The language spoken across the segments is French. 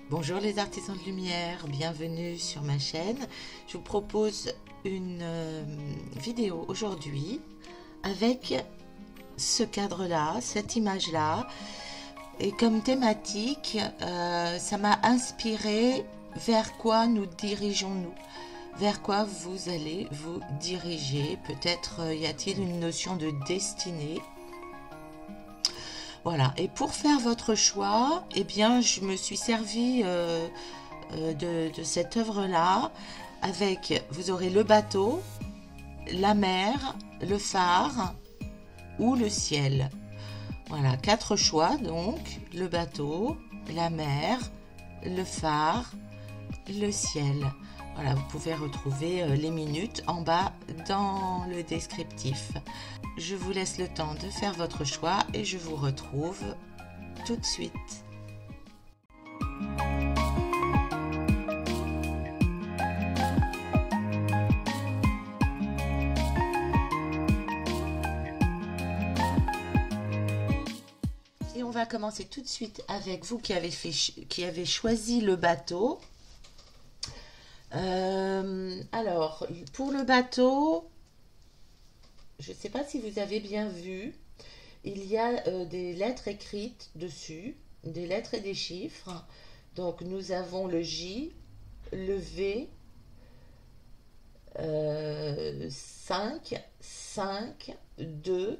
Bonjour les artisans de lumière, bienvenue sur ma chaîne. Je vous propose une vidéo aujourd'hui avec ce cadre-là, cette image-là. Et comme thématique, ça m'a inspiré vers quoi nous dirigeons-nous, vers quoi vous allez vous diriger. Peut-être y a-t-il une notion de destinée. Voilà, et pour faire votre choix, eh bien, je me suis servi de cette œuvre-là avec, vous aurez le bateau, la mer, le phare ou le ciel. Voilà, 4 choix donc, le bateau, la mer, le phare, le ciel. Voilà, vous pouvez retrouver les minutes en bas dans le descriptif. Je vous laisse le temps de faire votre choix et je vous retrouve tout de suite. Et on va commencer tout de suite avec vous qui avez choisi le bateau. Alors, pour le bateau, je ne sais pas si vous avez bien vu, il y a des lettres écrites dessus, des lettres et des chiffres. Donc nous avons le J, le V, 5, 5, 2,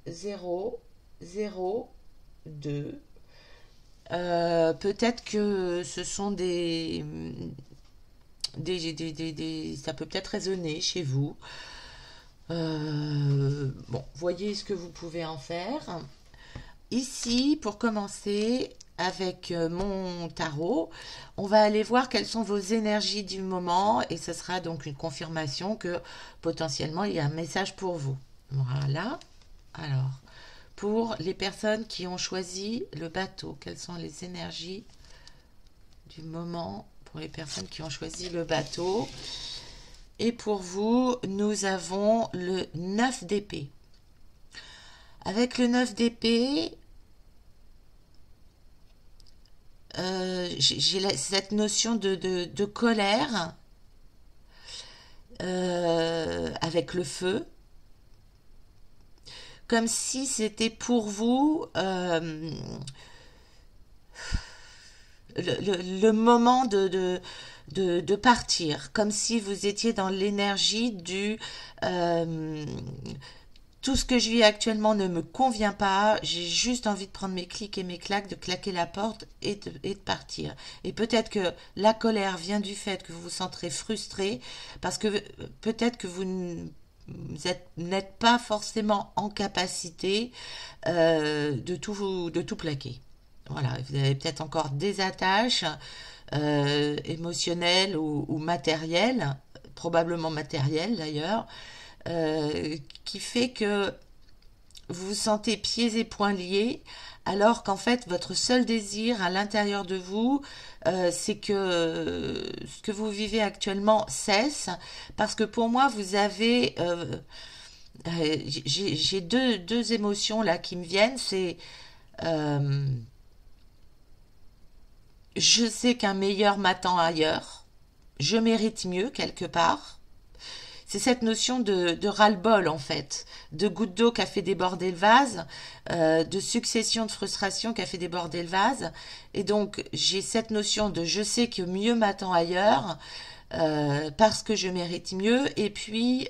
0, 0, 2. Peut-être que ce sont ça peut peut-être résonner chez vous. Bon, voyez ce que vous pouvez en faire. Ici, pour commencer, avec mon tarot, on va aller voir quelles sont vos énergies du moment et ce sera donc une confirmation que potentiellement il y a un message pour vous. Voilà. Alors, pour les personnes qui ont choisi le bateau, quelles sont les énergies du moment pour les personnes qui ont choisi le bateau? Et pour vous, nous avons le 9 d'épée. Avec le 9 d'épée, j'ai cette notion de colère avec le feu. Comme si c'était pour vous le moment de partir, comme si vous étiez dans l'énergie du tout ce que je vis actuellement ne me convient pas, j'ai juste envie de prendre mes clics et mes claques, de claquer la porte et de partir. Et peut-être que la colère vient du fait que vous vous sentirez frustré, parce que peut-être que vous n'êtes pas forcément en capacité de tout plaquer. Voilà, vous avez peut-être encore des attaches émotionnelles ou matérielles, probablement matérielles d'ailleurs, qui fait que vous vous sentez pieds et poings liés, alors qu'en fait votre seul désir à l'intérieur de vous, c'est que ce que vous vivez actuellement cesse, parce que pour moi vous avez j'ai deux émotions là qui me viennent, c'est je sais qu'un meilleur m'attend ailleurs, je mérite mieux quelque part. C'est cette notion de ras-le-bol en fait, de goutte d'eau qui a fait déborder le vase, de succession de frustrations qui a fait déborder le vase. Et donc j'ai cette notion de je sais que mieux m'attend ailleurs parce que je mérite mieux. Et puis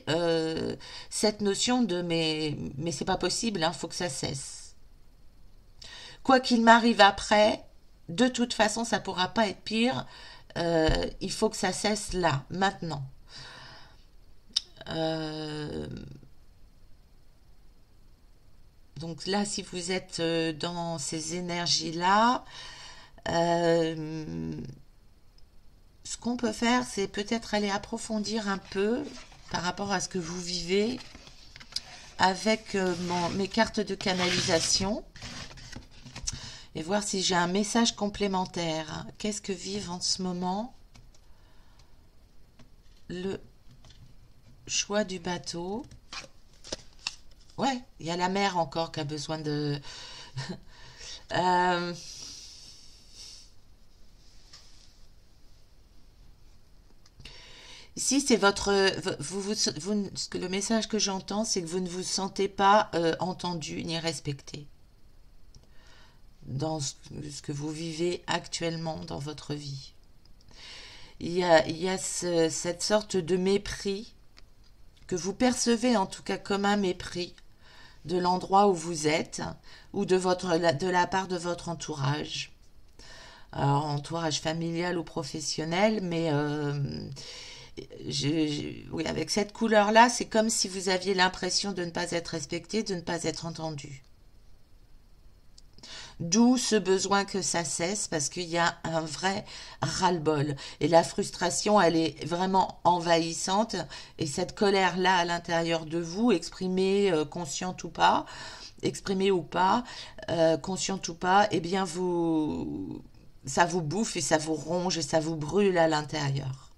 cette notion de mais c'est pas possible, hein, faut que ça cesse. Quoi qu'il m'arrive après, de toute façon ça pourra pas être pire. Il faut que ça cesse là, maintenant. Euh, donc là, si vous êtes dans ces énergies-là, euh, ce qu'on peut faire, c'est peut-être aller approfondir un peu par rapport à ce que vous vivez avec mes cartes de canalisation et voir si j'ai un message complémentaire. Qu'est-ce que vivent en ce moment le choix du bateau? Ouais, il y a la mer encore qui a besoin de... Euh, Ici, c'est votre, le message que j'entends, c'est que vous ne vous sentez pas entendu ni respecté dans ce que vous vivez actuellement dans votre vie. Il y a cette sorte de mépris que vous percevez en tout cas comme un mépris de l'endroit où vous êtes ou de la part de votre entourage. Alors, entourage familial ou professionnel, mais oui, avec cette couleur-là, c'est comme si vous aviez l'impression de ne pas être respecté, de ne pas être entendu. D'où ce besoin que ça cesse, parce qu'il y a un vrai ras-le-bol. Et la frustration, elle est vraiment envahissante. Et cette colère-là à l'intérieur de vous, exprimée consciente ou pas, exprimée ou pas, consciente ou pas, eh bien ça vous bouffe et ça vous ronge et ça vous brûle à l'intérieur.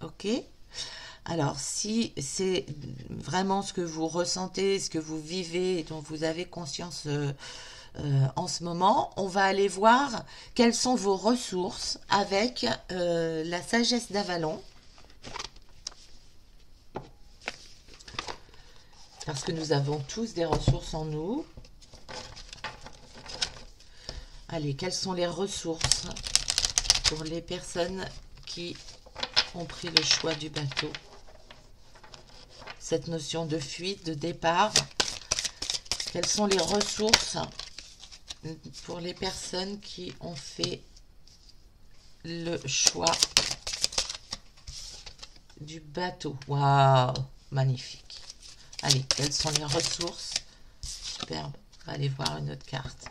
Ok? Alors, si c'est vraiment ce que vous ressentez, ce que vous vivez et dont vous avez conscience en ce moment, on va aller voir quelles sont vos ressources avec la sagesse d'Avalon. Parce que nous avons tous des ressources en nous. Allez, quelles sont les ressources pour les personnes qui ont pris le choix du bateau? Cette notion de fuite, de départ. Quelles sont les ressources pour les personnes qui ont fait le choix du bateau? Waouh, magnifique. Allez, quelles sont les ressources? Superbe. On va aller voir une autre carte.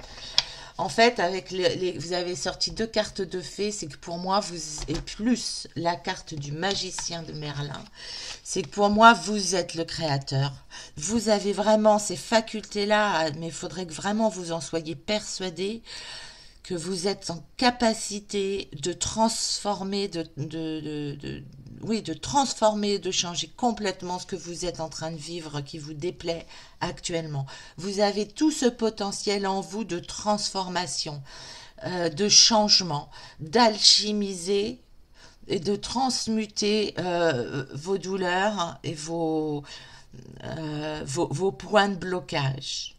En fait, avec vous avez sorti 2 cartes de fées, c'est que pour moi, et plus la carte du magicien de Merlin, c'est que pour moi, vous êtes le créateur. Vous avez vraiment ces facultés-là, mais il faudrait que vraiment vous en soyez persuadé, que vous êtes en capacité de transformer, oui, de transformer, de changer complètement ce que vous êtes en train de vivre qui vous déplaît actuellement. Vous avez tout ce potentiel en vous de transformation, de changement, d'alchimiser et de transmuter vos douleurs et vos points de blocage.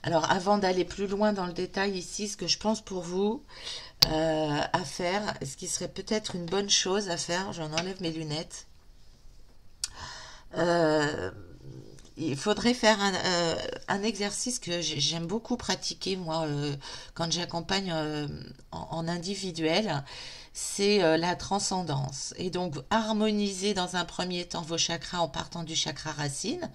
Alors, avant d'aller plus loin dans le détail ici, ce que je pense pour vous à faire, ce qui serait peut-être une bonne chose à faire, j'en enlève mes lunettes, il faudrait faire un exercice que j'aime beaucoup pratiquer, moi, quand j'accompagne en individuel, c'est la transcendance. Et donc, harmoniser dans un premier temps vos chakras en partant du chakra racine,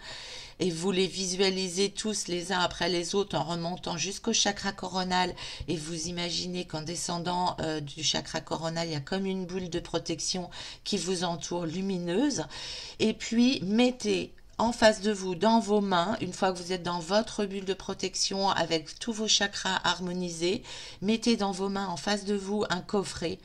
et vous les visualisez tous les uns après les autres en remontant jusqu'au chakra coronal, et vous imaginez qu'en descendant du chakra coronal, il y a comme une boule de protection qui vous entoure lumineuse, et puis mettez en face de vous, dans vos mains, une fois que vous êtes dans votre bulle de protection avec tous vos chakras harmonisés, mettez dans vos mains en face de vous un coffret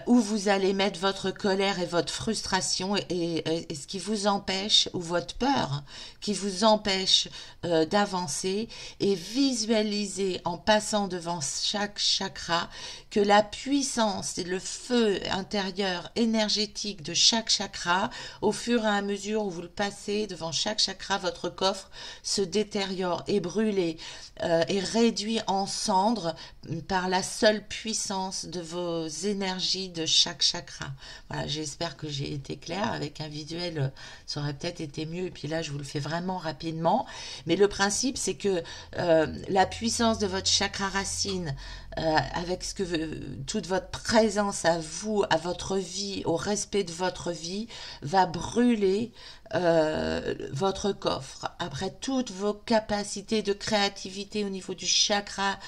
où vous allez mettre votre colère et votre frustration et ce qui vous empêche, ou votre peur qui vous empêche d'avancer, et visualisez en passant devant chaque chakra que la puissance et le feu intérieur énergétique de chaque chakra, au fur et à mesure où vous le passez devant chaque chakra, votre coffre se détériore et brûle et réduit en cendres par la seule puissance de vos énergies de chaque chakra. Voilà, j'espère que j'ai été claire. Avec un visuel, ça aurait peut-être été mieux. Et puis là, je vous le fais vraiment rapidement. Mais le principe, c'est que la puissance de votre chakra racine, avec toute votre présence à vous, à votre vie, au respect de votre vie, va brûler votre coffre. Après, toutes vos capacités de créativité au niveau du chakra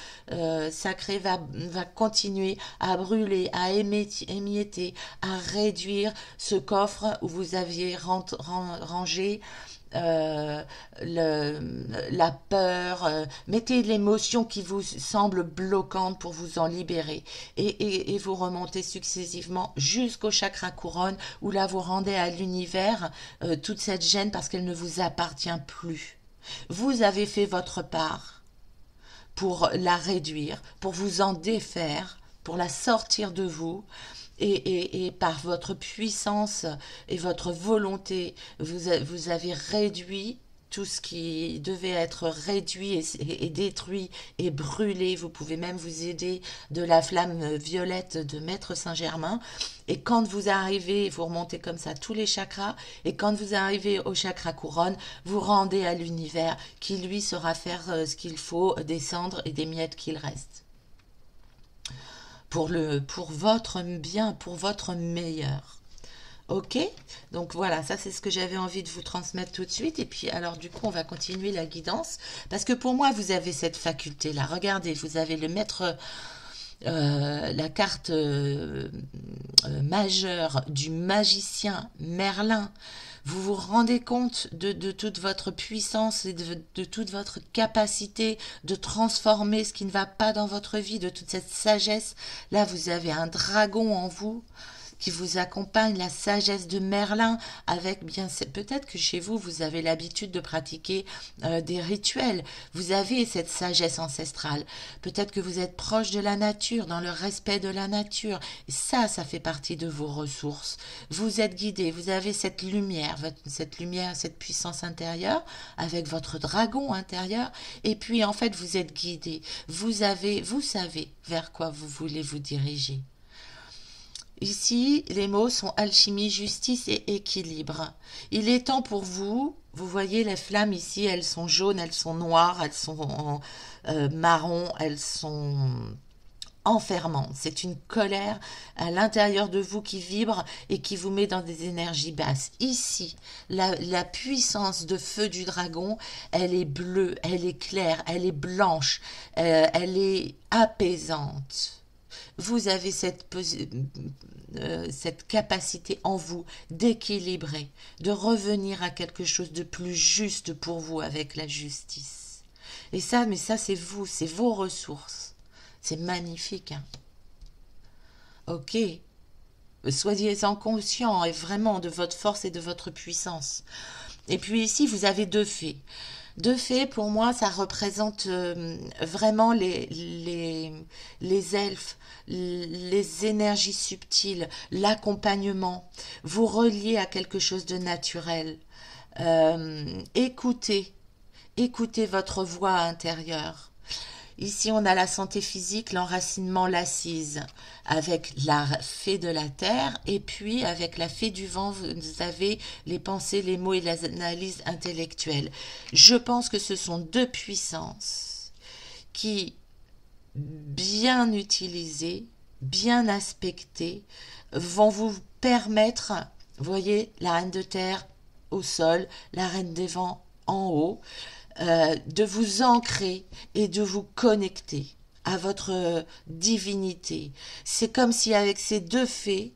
sacré va continuer à brûler, à émietter, à réduire ce coffre où vous aviez rangé la peur, mettez l'émotion qui vous semble bloquante pour vous en libérer, et vous remontez successivement jusqu'au chakra couronne, où là vous rendez à l'univers toute cette gêne parce qu'elle ne vous appartient plus. Vous avez fait votre part pour la réduire, pour vous en défaire, pour la sortir de vous, et par votre puissance et votre volonté, vous avez réduit tout ce qui devait être réduit et détruit et brûlé. Vous pouvez même vous aider de la flamme violette de Maître Saint-Germain. Et quand vous arrivez, vous remontez comme ça tous les chakras. Et quand vous arrivez au chakra couronne, vous rendez à l'univers qui lui saura faire ce qu'il faut descendre et des miettes qu'il reste. Pour votre bien, pour votre meilleur. Ok, donc voilà, ça c'est ce que j'avais envie de vous transmettre tout de suite. Et puis alors du coup, on va continuer la guidance. Parce que pour moi, vous avez cette faculté-là. Regardez, vous avez le maître, la carte majeure du magicien Merlin. Vous vous rendez compte de toute votre puissance et de toute votre capacité de transformer ce qui ne va pas dans votre vie, de toute cette sagesse. Là, vous avez un dragon en vous qui vous accompagne, la sagesse de Merlin, avec bien, peut-être que chez vous, vous avez l'habitude de pratiquer des rituels. Vous avez cette sagesse ancestrale. Peut-être que vous êtes proche de la nature, dans le respect de la nature. Et ça fait partie de vos ressources. Vous êtes guidé, vous avez cette lumière, cette puissance intérieure, avec votre dragon intérieur. Et puis, en fait, vous êtes guidé. Vous savez vers quoi vous voulez vous diriger. Ici, les mots sont alchimie, justice et équilibre. Il est temps pour vous, vous voyez les flammes ici, elles sont jaunes, elles sont noires, elles sont marron, elles sont enfermantes. C'est une colère à l'intérieur de vous qui vibre et qui vous met dans des énergies basses. Ici, la puissance de feu du dragon, elle est bleue, elle est claire, elle est blanche, elle est apaisante. Vous avez cette capacité en vous d'équilibrer, de revenir à quelque chose de plus juste pour vous avec la justice. Et ça, mais ça c'est vous, c'est vos ressources. C'est magnifique. Hein. Ok. Soyez-en conscients et vraiment de votre force et de votre puissance. Et puis ici, vous avez deux fées. Deux fées, pour moi, ça représente vraiment les elfes, les énergies subtiles, l'accompagnement. Vous reliez à quelque chose de naturel. Écoutez votre voix intérieure. Ici, on a la santé physique, l'enracinement, l'assise, avec la fée de la terre, et puis avec la fée du vent, vous avez les pensées, les mots et les analyses intellectuelles. Je pense que ce sont deux puissances qui, bien utilisées, bien aspectées, vont vous permettre, vous voyez, la reine de terre au sol, la reine des vents en haut, de vous ancrer et de vous connecter à votre divinité. C'est comme si avec ces deux fées,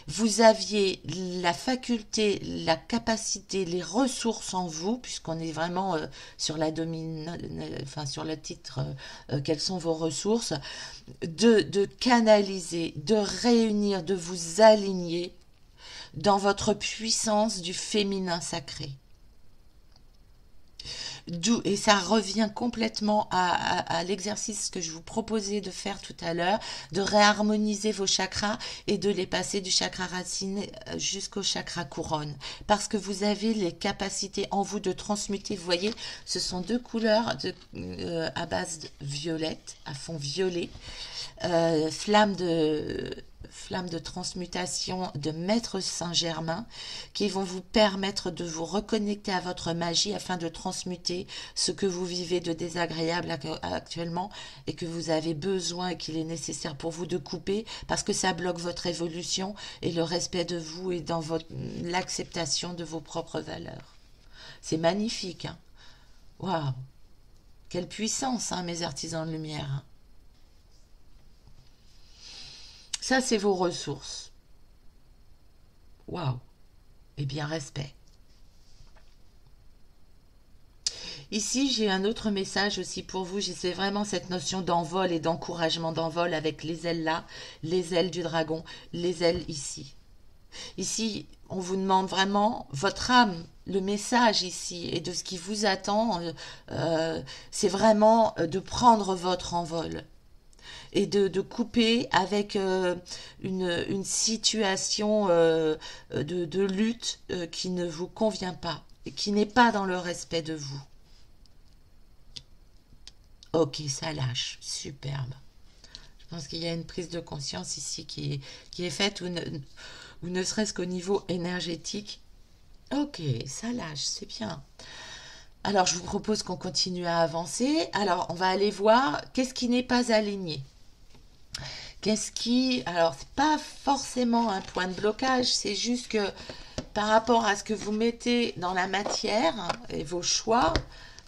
vous aviez la faculté, la capacité, les ressources en vous, puisqu'on est vraiment sur sur le titre, quelles sont vos ressources, de canaliser, de réunir, de vous aligner dans votre puissance du féminin sacré. Et ça revient complètement à l'exercice que je vous proposais de faire tout à l'heure, de réharmoniser vos chakras et de les passer du chakra racine jusqu'au chakra couronne. Parce que vous avez les capacités en vous de transmuter. Vous voyez, ce sont deux couleurs à base de violette, à fond violet, flamme de transmutation de Maître Saint-Germain qui vont vous permettre de vous reconnecter à votre magie afin de transmuter ce que vous vivez de désagréable actuellement et que vous avez besoin et qu'il est nécessaire pour vous de couper parce que ça bloque votre évolution et le respect de vous et dans l'acceptation de vos propres valeurs. C'est magnifique. Hein. Waouh! Quelle puissance, hein, mes artisans de lumière. Ça, c'est vos ressources. Waouh. Eh bien, respect. Ici, j'ai un autre message aussi pour vous. C'est vraiment cette notion d'envol et d'encouragement d'envol avec les ailes là, les ailes du dragon, les ailes ici. Ici, on vous demande vraiment votre âme, le message ici et de ce qui vous attend, c'est vraiment de prendre votre envol. et de couper avec une situation de lutte qui ne vous convient pas, et qui n'est pas dans le respect de vous. Ok, ça lâche, superbe. Je pense qu'il y a une prise de conscience ici qui est faite, ou ne serait-ce qu'au niveau énergétique. Ok, ça lâche, c'est bien. Alors, je vous propose qu'on continue à avancer. Alors, on va aller voir qu'est-ce qui n'est pas aligné. Qu'est-ce qui... Alors, c'est pas forcément un point de blocage, c'est juste que par rapport à ce que vous mettez dans la matière et vos choix,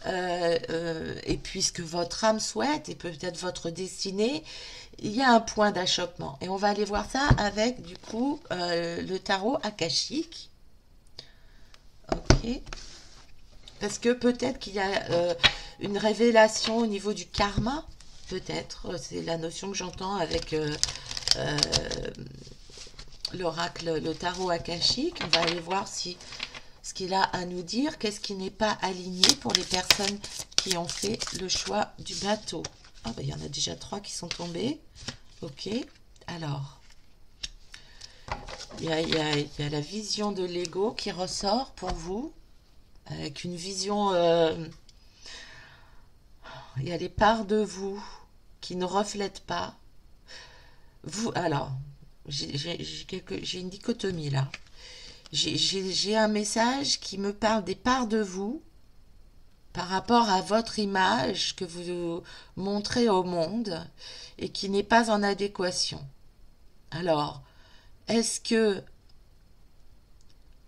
et puis ce que votre âme souhaite, et peut-être votre destinée, il y a un point d'achoppement. Et on va aller voir ça avec, du coup, le tarot akashique. Ok. Parce que peut-être qu'il y a une révélation au niveau du karma. Peut-être. C'est la notion que j'entends avec euh, l'oracle, le tarot akashique. On va aller voir si ce qu'il a à nous dire, qu'est-ce qui n'est pas aligné pour les personnes qui ont fait le choix du bateau. Ah ben, il y en a déjà 3 qui sont tombés. Ok. Alors, il y a la vision de l'ego qui ressort pour vous, avec une vision... il y a les parts de vous qui ne reflètent pas. Vous, alors, j'ai une dichotomie là. J'ai un message qui me parle des parts de vous par rapport à votre image que vous montrez au monde et qui n'est pas en adéquation. Alors, est-ce que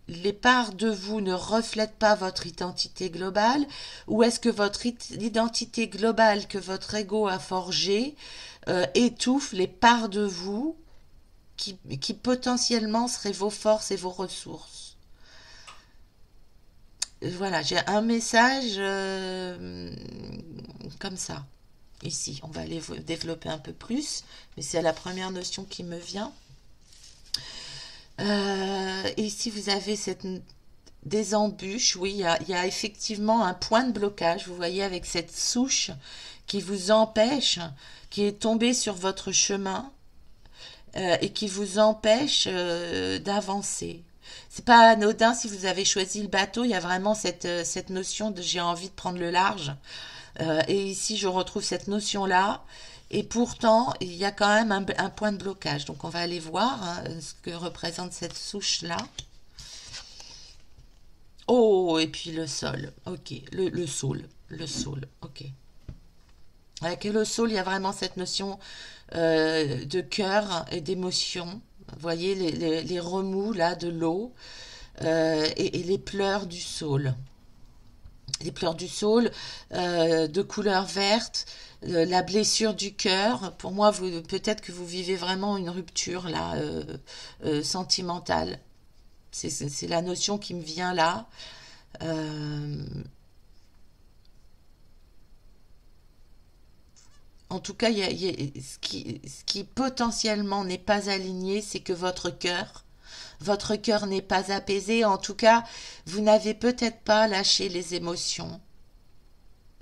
les parts de vous ne reflètent pas votre identité globale, ou est-ce que votre identité globale que votre ego a forgée étouffe les parts de vous qui potentiellement seraient vos forces et vos ressources? Voilà, j'ai un message comme ça. Ici, on va aller développer un peu plus, mais c'est la première notion qui me vient. Et ici, vous avez des embûches. Oui, il y a effectivement un point de blocage. Vous voyez, avec cette souche qui vous empêche, qui est tombée sur votre chemin et qui vous empêche d'avancer. C'est pas anodin si vous avez choisi le bateau. Il y a vraiment cette notion de j'ai envie de prendre le large. Et ici, je retrouve cette notion-là. Et pourtant, il y a quand même un point de blocage. Donc, on va aller voir ce que représente cette souche-là. Oh, et puis le sol. Ok, le saule. Le saule, ok. Avec le saule, il y a vraiment cette notion de cœur et d'émotion. Vous voyez les remous là de l'eau et les pleurs du saule. Les pleurs du saule de couleur verte, la blessure du cœur. Pour moi, peut-être que vous vivez vraiment une rupture là sentimentale. C'est la notion qui me vient là. En tout cas, ce qui potentiellement n'est pas aligné, c'est que votre cœur n'est pas apaisé. En tout cas, vous n'avez peut-être pas lâché les émotions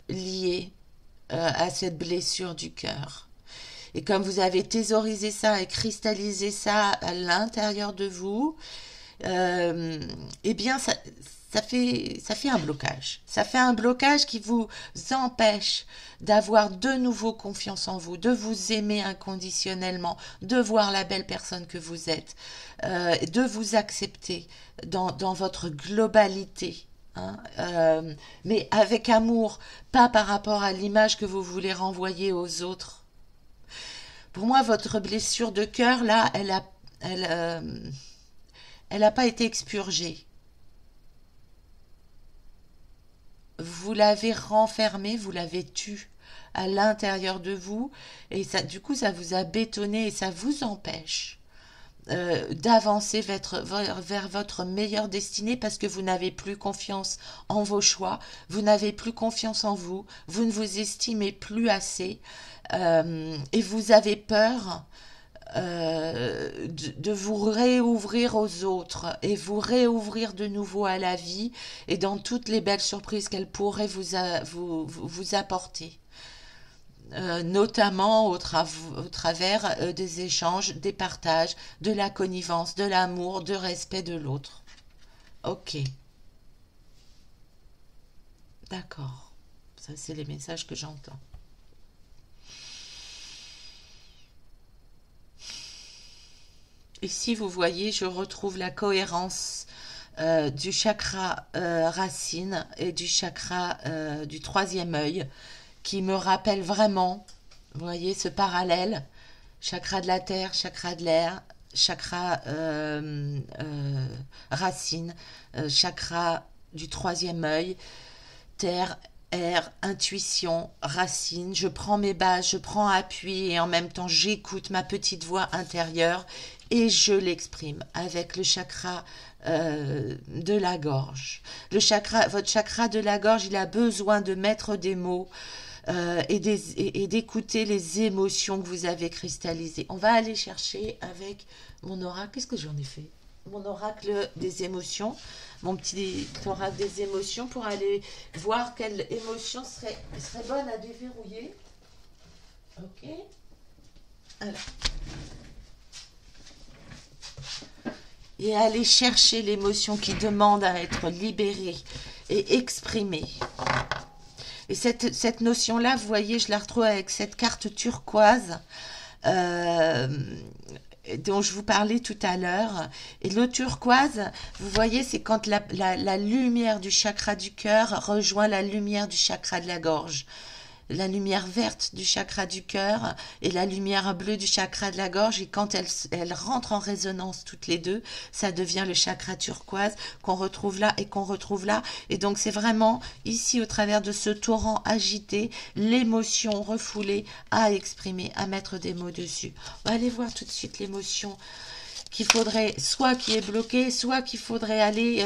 liées à cette blessure du cœur. Et comme vous avez thésaurisé ça et cristallisé ça à l'intérieur de vous, eh bien, ça fait un blocage. Ça fait un blocage qui vous empêche d'avoir de nouveau confiance en vous, de vous aimer inconditionnellement, de voir la belle personne que vous êtes, de vous accepter dans votre globalité. Hein, mais avec amour, pas par rapport à l'image que vous voulez renvoyer aux autres. Pour moi, votre blessure de cœur, là, elle n'a pas été expurgée. Vous l'avez renfermée, vous l'avez tue à l'intérieur de vous, et ça, du coup, ça vous a bétonné et ça vous empêche d'avancer vers votre meilleure destinée parce que vous n'avez plus confiance en vos choix, vous n'avez plus confiance en vous, vous ne vous estimez plus assez et vous avez peur de vous réouvrir aux autres et vous réouvrir de nouveau à la vie et dans toutes les belles surprises qu'elle pourrait vous apporter. notamment au travers des échanges, des partages, de la connivence, de l'amour, de respect de l'autre. Ok, d'accord. Ça, c'est les messages que j'entends. Ici, vous voyez, je retrouve la cohérence du chakra racine et du chakra du troisième œil qui me rappelle vraiment, vous voyez, ce parallèle, chakra de la terre, chakra de l'air, chakra racine, chakra du troisième œil, terre, air, intuition, racine. Je prends mes bases, je prends appui et en même temps j'écoute ma petite voix intérieure et je l'exprime avec le chakra de la gorge. Votre chakra de la gorge, il a besoin de mettre des mots et d'écouter les émotions que vous avez cristallisées. On va aller chercher avec mon oracle. Qu'est-ce que j'en ai fait? Mon oracle des émotions, mon petit oracle des émotions pour aller voir quelle émotion serait bonne à déverrouiller. Ok. Alors. Et aller chercher l'émotion qui demande à être libérée et exprimée. Et cette notion-là, vous voyez, je la retrouve avec cette carte turquoise euh, dont je vous parlais tout à l'heure. Et l'eau turquoise, vous voyez, c'est quand la lumière du chakra du cœur rejoint la lumière du chakra de la gorge. La lumière verte du chakra du cœur et la lumière bleue du chakra de la gorge, et quand elles rentrent en résonance toutes les deux, ça devient le chakra turquoise qu'on retrouve là et qu'on retrouve là. Et donc c'est vraiment ici, au travers de ce torrent agité, l'émotion refoulée à exprimer, à mettre des mots dessus. On va aller voir tout de suite l'émotion qu'il faudrait, soit qui est bloquée, soit qu'il faudrait aller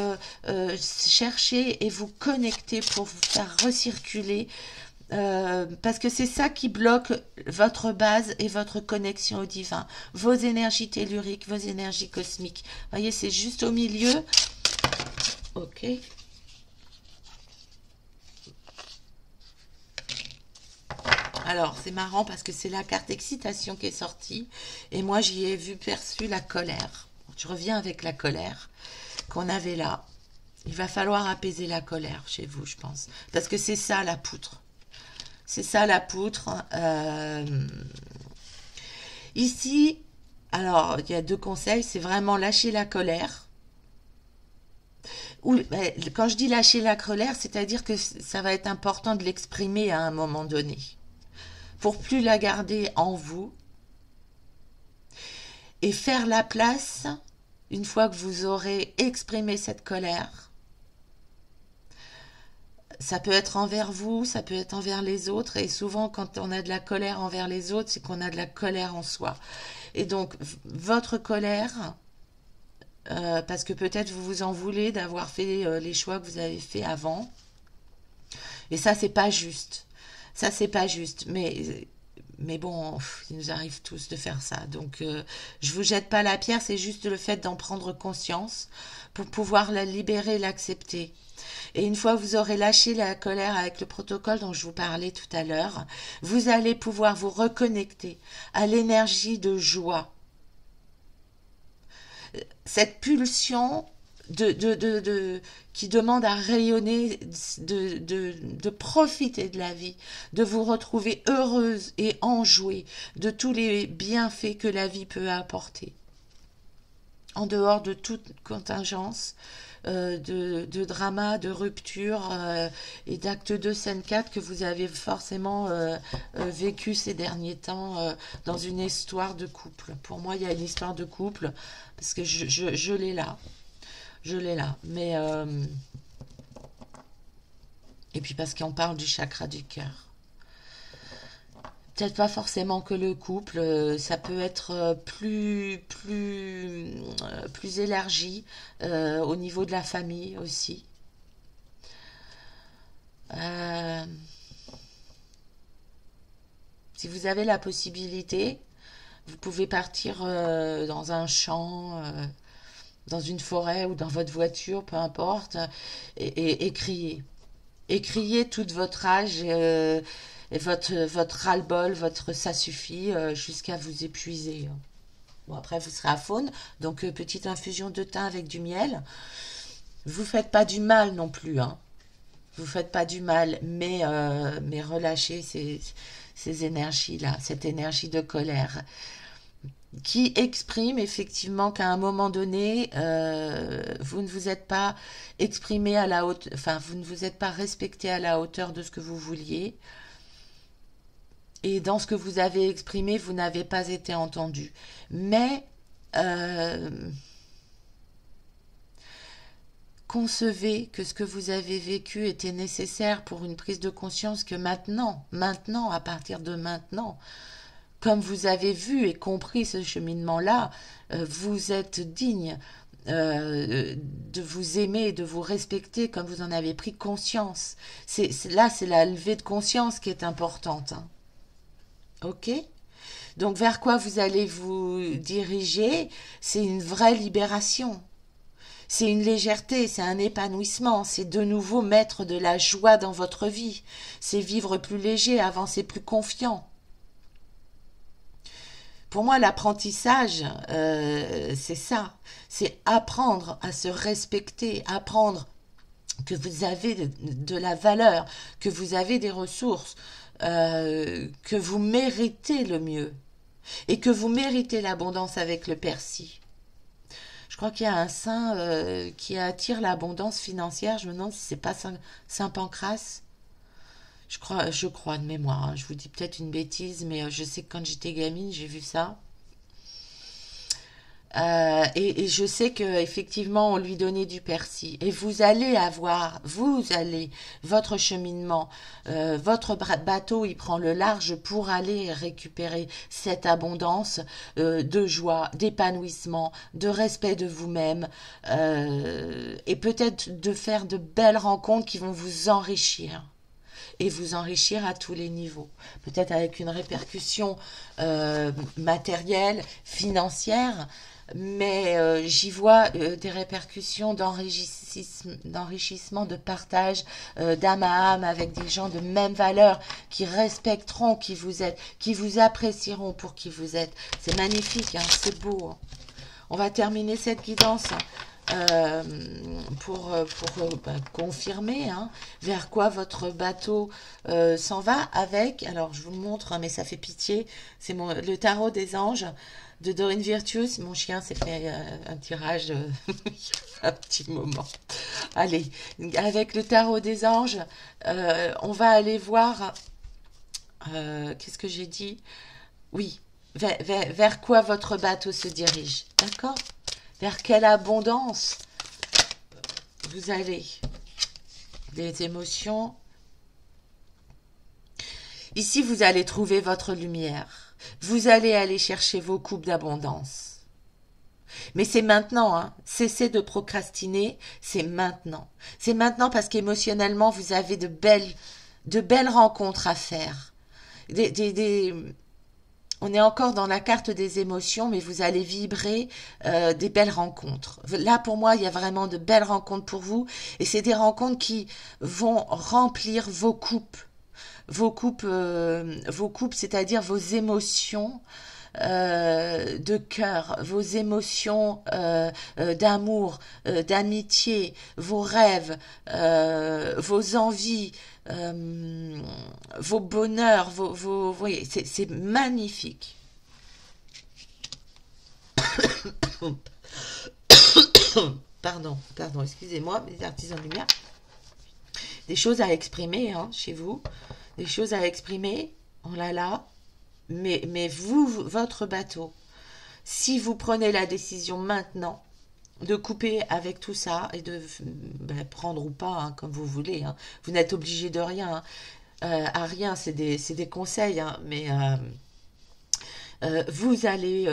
chercher et vous connecter pour vous faire recirculer. Parce que c'est ça qui bloque votre base et votre connexion au divin, vos énergies telluriques, vos énergies cosmiques. Vous voyez, c'est juste au milieu. Ok. Alors, c'est marrant parce que c'est la carte excitation qui est sortie et moi j'y ai vu perçu la colère. Je reviens avec la colère qu'on avait là. Il va falloir apaiser la colère chez vous, je pense, parce que c'est ça la poutre. C'est ça la poutre. Ici, alors, il y a deux conseils. C'est vraiment lâcher la colère. Ou, quand je dis lâcher la colère, c'est-à-dire que ça va être important de l'exprimer à un moment donné. Pour plus la garder en vous. Et faire la place, une fois que vous aurez exprimé cette colère. Ça peut être envers vous, ça peut être envers les autres. Et souvent, quand on a de la colère envers les autres, c'est qu'on a de la colère en soi. Et donc, votre colère, parce que peut-être vous vous en voulez d'avoir fait les choix que vous avez fait avant. Et ça, c'est pas juste. Ça, c'est pas juste. Mais bon, il nous arrive tous de faire ça. Donc, je vous jette pas la pierre, c'est juste le fait d'en prendre conscience pour pouvoir la libérer, l'accepter. Et une fois que vous aurez lâché la colère avec le protocole dont je vous parlais tout à l'heure, vous allez pouvoir vous reconnecter à l'énergie de joie. Cette pulsion qui demande à rayonner, de profiter de la vie, de vous retrouver heureuse et enjouée de tous les bienfaits que la vie peut apporter. En dehors de toute contingence, de drama, de rupture et d'acte 2, scène 4 que vous avez forcément vécu ces derniers temps dans une histoire de couple. Pour moi, il y a une histoire de couple parce que je l'ai là. Je l'ai là. Mais et puis parce qu'on parle du chakra du cœur. Peut-être pas forcément que le couple, ça peut être plus élargi au niveau de la famille aussi. Euh, si vous avez la possibilité, vous pouvez partir dans un champ, dans une forêt ou dans votre voiture, peu importe, et crier. Et crier toute votre rage et votre ras-le-bol, votre ça suffit jusqu'à vous épuiser. Bon, après, vous serez à faune, donc petite infusion de thym avec du miel. Vous faites pas du mal non plus, hein. Vous faites pas du mal, mais relâchez ces énergies-là, cette énergie de colère, qui exprime effectivement qu'à un moment donné, vous ne vous êtes pas exprimé à la hauteur, enfin, vous ne vous êtes pas respecté à la hauteur de ce que vous vouliez, et dans ce que vous avez exprimé, vous n'avez pas été entendu. Mais euh, concevez que ce que vous avez vécu était nécessaire pour une prise de conscience que maintenant, à partir de maintenant, comme vous avez vu et compris ce cheminement-là, vous êtes digne de vous aimer et de vous respecter comme vous en avez pris conscience. Là, c'est la levée de conscience qui est importante, hein. Ok? Donc, vers quoi vous allez vous diriger? C'est une vraie libération. C'est une légèreté, c'est un épanouissement, c'est de nouveau mettre de la joie dans votre vie. C'est vivre plus léger, avancer plus confiant. Pour moi, l'apprentissage, c'est ça. C'est apprendre à se respecter, apprendre que vous avez de la valeur, que vous avez des ressources, que vous méritez le mieux et que vous méritez l'abondance avec le persil. Je crois qu'il y a un saint qui attire l'abondance financière. Je me demande si c'est pas Saint Pancras. Je crois de mémoire, hein. Je vous dis peut-être une bêtise, mais je sais que quand j'étais gamine, j'ai vu ça. Et je sais que effectivement on lui donnait du persil. Et vous allez, votre cheminement, votre bateau, il prend le large pour aller récupérer cette abondance de joie, d'épanouissement, de respect de vous-même, et peut-être de faire de belles rencontres qui vont vous enrichir et vous enrichir à tous les niveaux. Peut-être avec une répercussion matérielle, financière, mais j'y vois des répercussions d'enrichissement, de partage d'âme à âme avec des gens de même valeur qui respecteront qui vous êtes, qui vous apprécieront pour qui vous êtes. C'est magnifique, hein, c'est beau, hein. On va terminer cette guidance euh, pour confirmer, hein, vers quoi votre bateau s'en va avec. Alors, je vous le montre, hein, mais ça fait pitié. C'est le tarot des anges de Dorine Virtus. Mon chien s'est fait un tirage il y a un petit moment. Allez, avec le tarot des anges, on va aller voir. Qu'est-ce que j'ai dit? Oui, vers quoi votre bateau se dirige. D'accord? Vers quelle abondance vous allez. Des émotions. Ici, vous allez trouver votre lumière. Vous allez aller chercher vos coupes d'abondance. Mais c'est maintenant, hein. Cessez de procrastiner, c'est maintenant. C'est maintenant parce qu'émotionnellement, vous avez de belles rencontres à faire. On est encore dans la carte des émotions, mais vous allez vibrer des belles rencontres. Là, pour moi, il y a vraiment de belles rencontres pour vous, et c'est des rencontres qui vont remplir vos coupes, c'est-à-dire vos émotions de cœur, vos émotions d'amour, d'amitié, vos rêves, vos envies, vos bonheurs, vous voyez, c'est magnifique. Pardon, excusez-moi, mes artisans de lumière. Des choses à exprimer, hein, chez vous, des choses à exprimer, oh là là, mais vous, votre bateau, si vous prenez la décision maintenant de couper avec tout ça et de prendre ou pas, hein, comme vous voulez, hein. Vous n'êtes obligé de rien, hein. À rien, c'est des conseils, hein, mais vous allez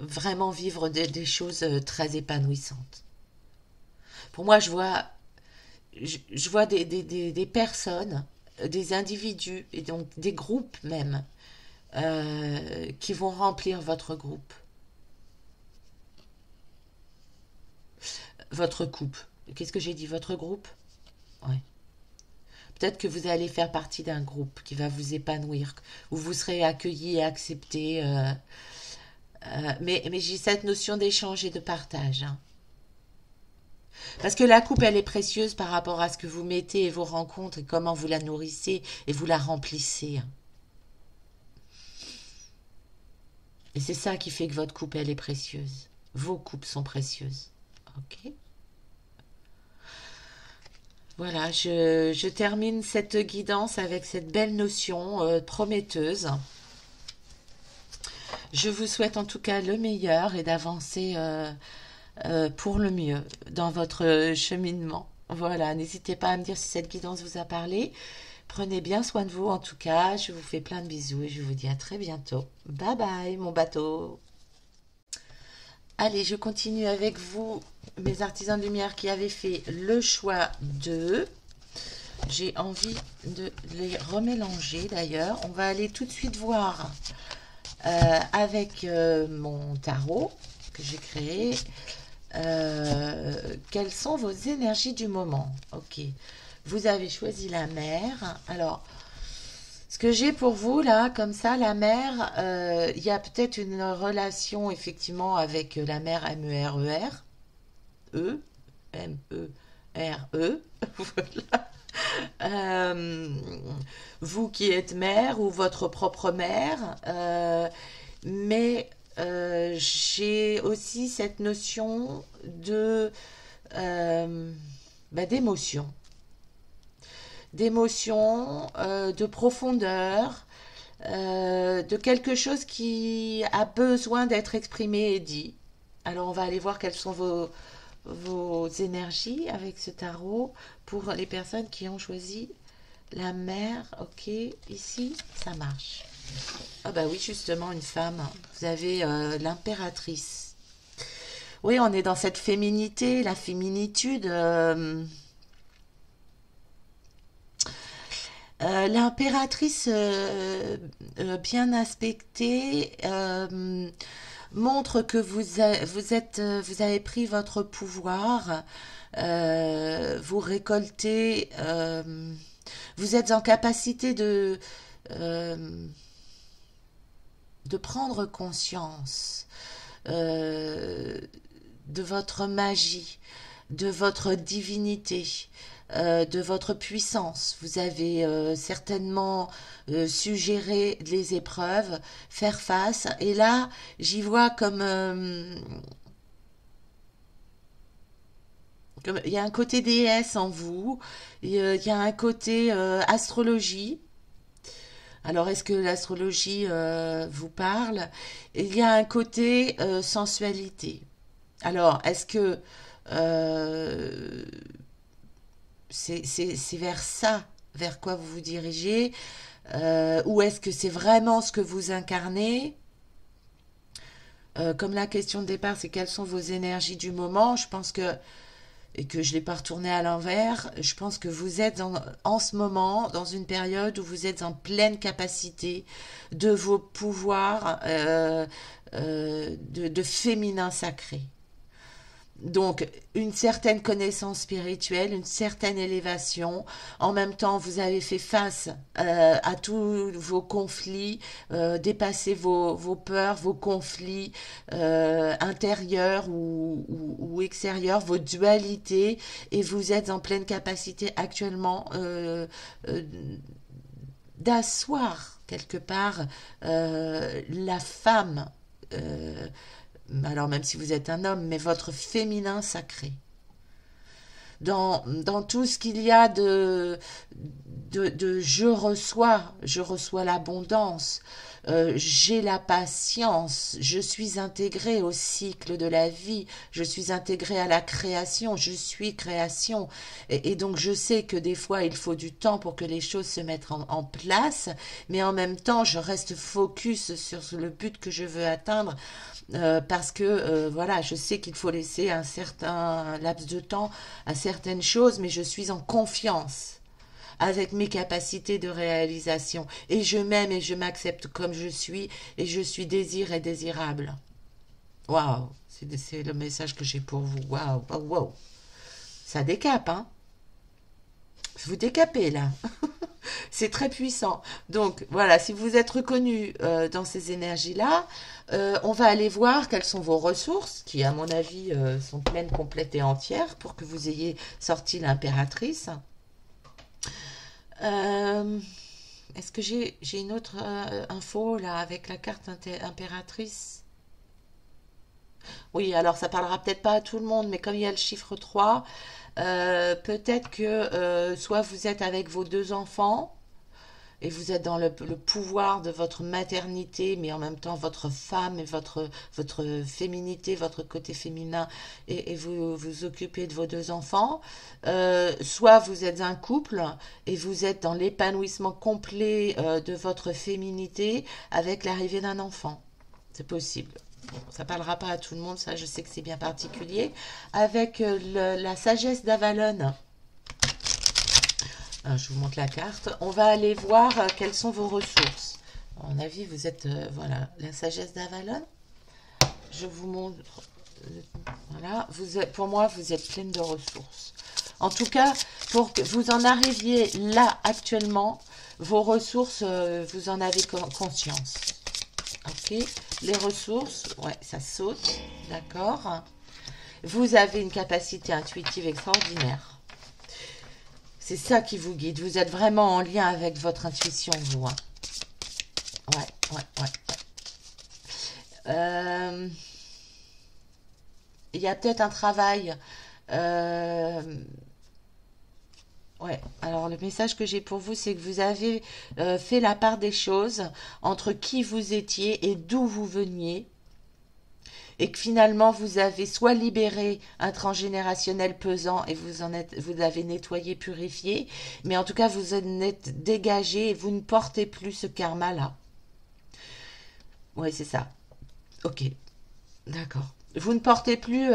vraiment vivre des choses très épanouissantes. Pour moi, je vois des personnes, des individus et donc des groupes même qui vont remplir votre groupe, votre coupe. Qu'est-ce que j'ai dit? Votre groupe? Ouais. Peut-être que vous allez faire partie d'un groupe qui va vous épanouir, où vous serez accueilli et accepté. Mais j'ai cette notion d'échange et de partage, hein. Parce que la coupe, elle est précieuse par rapport à ce que vous mettez et vos rencontres et comment vous la nourrissez et vous la remplissez, hein. Et c'est ça qui fait que votre coupe, elle est précieuse. Vos coupes sont précieuses. Ok. Voilà, je termine cette guidance avec cette belle notion prometteuse. Je vous souhaite en tout cas le meilleur et d'avancer pour le mieux dans votre cheminement. Voilà, n'hésitez pas à me dire si cette guidance vous a parlé. Prenez bien soin de vous en tout cas. Je vous fais plein de bisous et je vous dis à très bientôt. Bye bye mon bateau. Allez, je continue avec vous, mes artisans de lumière qui avaient fait le choix de... J'ai envie de les remélanger d'ailleurs. On va aller tout de suite voir avec mon tarot que j'ai créé. Quelles sont vos énergies du moment? Ok. Vous avez choisi la mer. Alors, ce que j'ai pour vous là, comme ça, la mer, il y a peut-être une relation effectivement avec la mer M-E-R-E-R. E, M-E-R-E. Voilà. Euh, vous qui êtes mère ou votre propre mère, mais j'ai aussi cette notion de d'émotion, de profondeur, de quelque chose qui a besoin d'être exprimé et dit. Alors on va aller voir quelles sont vos énergies avec ce tarot pour les personnes qui ont choisi la mer. Ok, ici ça marche. Ah bah oui, justement, une femme. Vous avez l'impératrice. Oui, on est dans cette féminité, la féminitude. L'impératrice bien aspectée montre que vous avez pris votre pouvoir, vous récoltez, vous êtes en capacité euh, de prendre conscience euh, de votre magie, de votre divinité, de votre puissance. Vous avez certainement suggéré les épreuves, faire face. Et là, j'y vois comme il y a un côté déesse en vous, il y a un côté astrologie. Alors, est-ce que l'astrologie vous parle? Il y a un côté sensualité. Alors, est-ce que euh, c'est vers ça, vers quoi vous vous dirigez, ou est-ce que c'est vraiment ce que vous incarnez? Comme la question de départ, c'est quelles sont vos énergies du moment, je pense que, et que je ne l'ai pas retourné à l'envers, je pense que vous êtes en ce moment dans une période où vous êtes en pleine capacité de vos pouvoirs de féminin sacré. Donc, une certaine connaissance spirituelle, une certaine élévation. En même temps, vous avez fait face à tous vos conflits, dépassé vos peurs, vos conflits intérieurs ou extérieurs, vos dualités, et vous êtes en pleine capacité actuellement euh, d'asseoir quelque part la femme. Alors même si vous êtes un homme, mais votre féminin sacré. Dans tout ce qu'il y a de je reçois l'abondance, j'ai la patience, je suis intégrée au cycle de la vie, je suis intégrée à la création, je suis création. Et donc je sais que des fois il faut du temps pour que les choses se mettent en place, mais en même temps je reste focus sur le but que je veux atteindre. Parce que voilà, je sais qu'il faut laisser un certain laps de temps à certaines choses, mais je suis en confiance avec mes capacités de réalisation. Et je m'aime et je m'accepte comme je suis, et je suis désir et désirable. Waouh, c'est le message que j'ai pour vous. Waouh, waouh, waouh. Ça décape, hein? Vous décapez là. C'est très puissant. Donc voilà, si vous êtes reconnu dans ces énergies-là, on va aller voir quelles sont vos ressources, qui à mon avis sont pleines, complètes et entières, pour que vous ayez sorti l'impératrice. Euh, Est-ce que j'ai une autre info là avec la carte impératrice? Oui, alors ça parlera peut-être pas à tout le monde, mais comme il y a le chiffre 3, peut-être que soit vous êtes avec vos deux enfants, et vous êtes dans le pouvoir de votre maternité, mais en même temps votre femme et votre féminité, votre côté féminin, et vous vous occupez de vos deux enfants. Soit vous êtes un couple et vous êtes dans l'épanouissement complet de votre féminité avec l'arrivée d'un enfant. C'est possible. Bon, ça parlera pas à tout le monde, ça je sais que c'est bien particulier. Avec la sagesse d'Avalon, je vous montre la carte. On va aller voir quelles sont vos ressources. À mon avis, vous êtes... voilà, la sagesse d'Avalon. Je vous montre... voilà, pour moi, vous êtes pleine de ressources. En tout cas, pour que vous en arriviez là, actuellement, vos ressources, vous en avez conscience. Ok. Les ressources, ouais, ça saute. D'accord. Vous avez une capacité intuitive extraordinaire. C'est ça qui vous guide. Vous êtes vraiment en lien avec votre intuition, vous. Hein. Ouais, ouais, ouais. Il y a peut-être un travail. Ouais, alors le message que j'ai pour vous, c'est que vous avez fait la part des choses entre qui vous étiez et d'où vous veniez. Et que finalement vous avez soit libéré un transgénérationnel pesant et vous l'avez nettoyé, purifié, mais en tout cas vous en êtes dégagé et vous ne portez plus ce karma-là. Oui, c'est ça. Ok, d'accord. Vous ne portez plus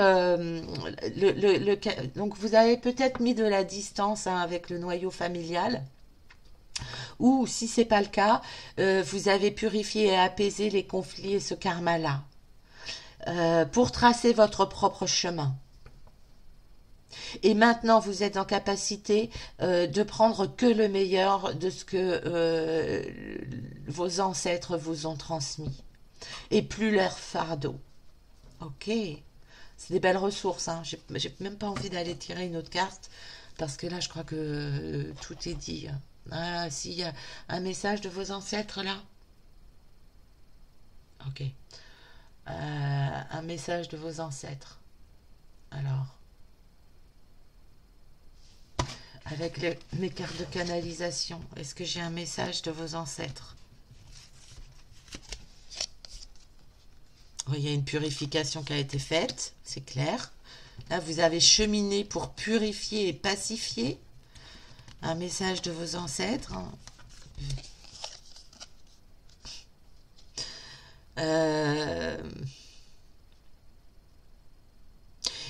donc vous avez peut-être mis de la distance hein, avec le noyau familial. Ou si c'est pas le cas, vous avez purifié et apaisé les conflits et ce karma-là. Pour tracer votre propre chemin. Et maintenant, vous êtes en capacité de prendre que le meilleur de ce que vos ancêtres vous ont transmis. Et plus leur fardeau. Ok. C'est des belles ressources. Hein. J'ai même pas envie d'aller tirer une autre carte. Parce que là, je crois que tout est dit. Ah, s'il y a un message de vos ancêtres là. Ok. Un message de vos ancêtres. Alors, avec mes cartes de canalisation, est-ce que j'ai un message de vos ancêtres? Oui, il y a une purification qui a été faite, c'est clair. Là, vous avez cheminé pour purifier et pacifier. Un message de vos ancêtres.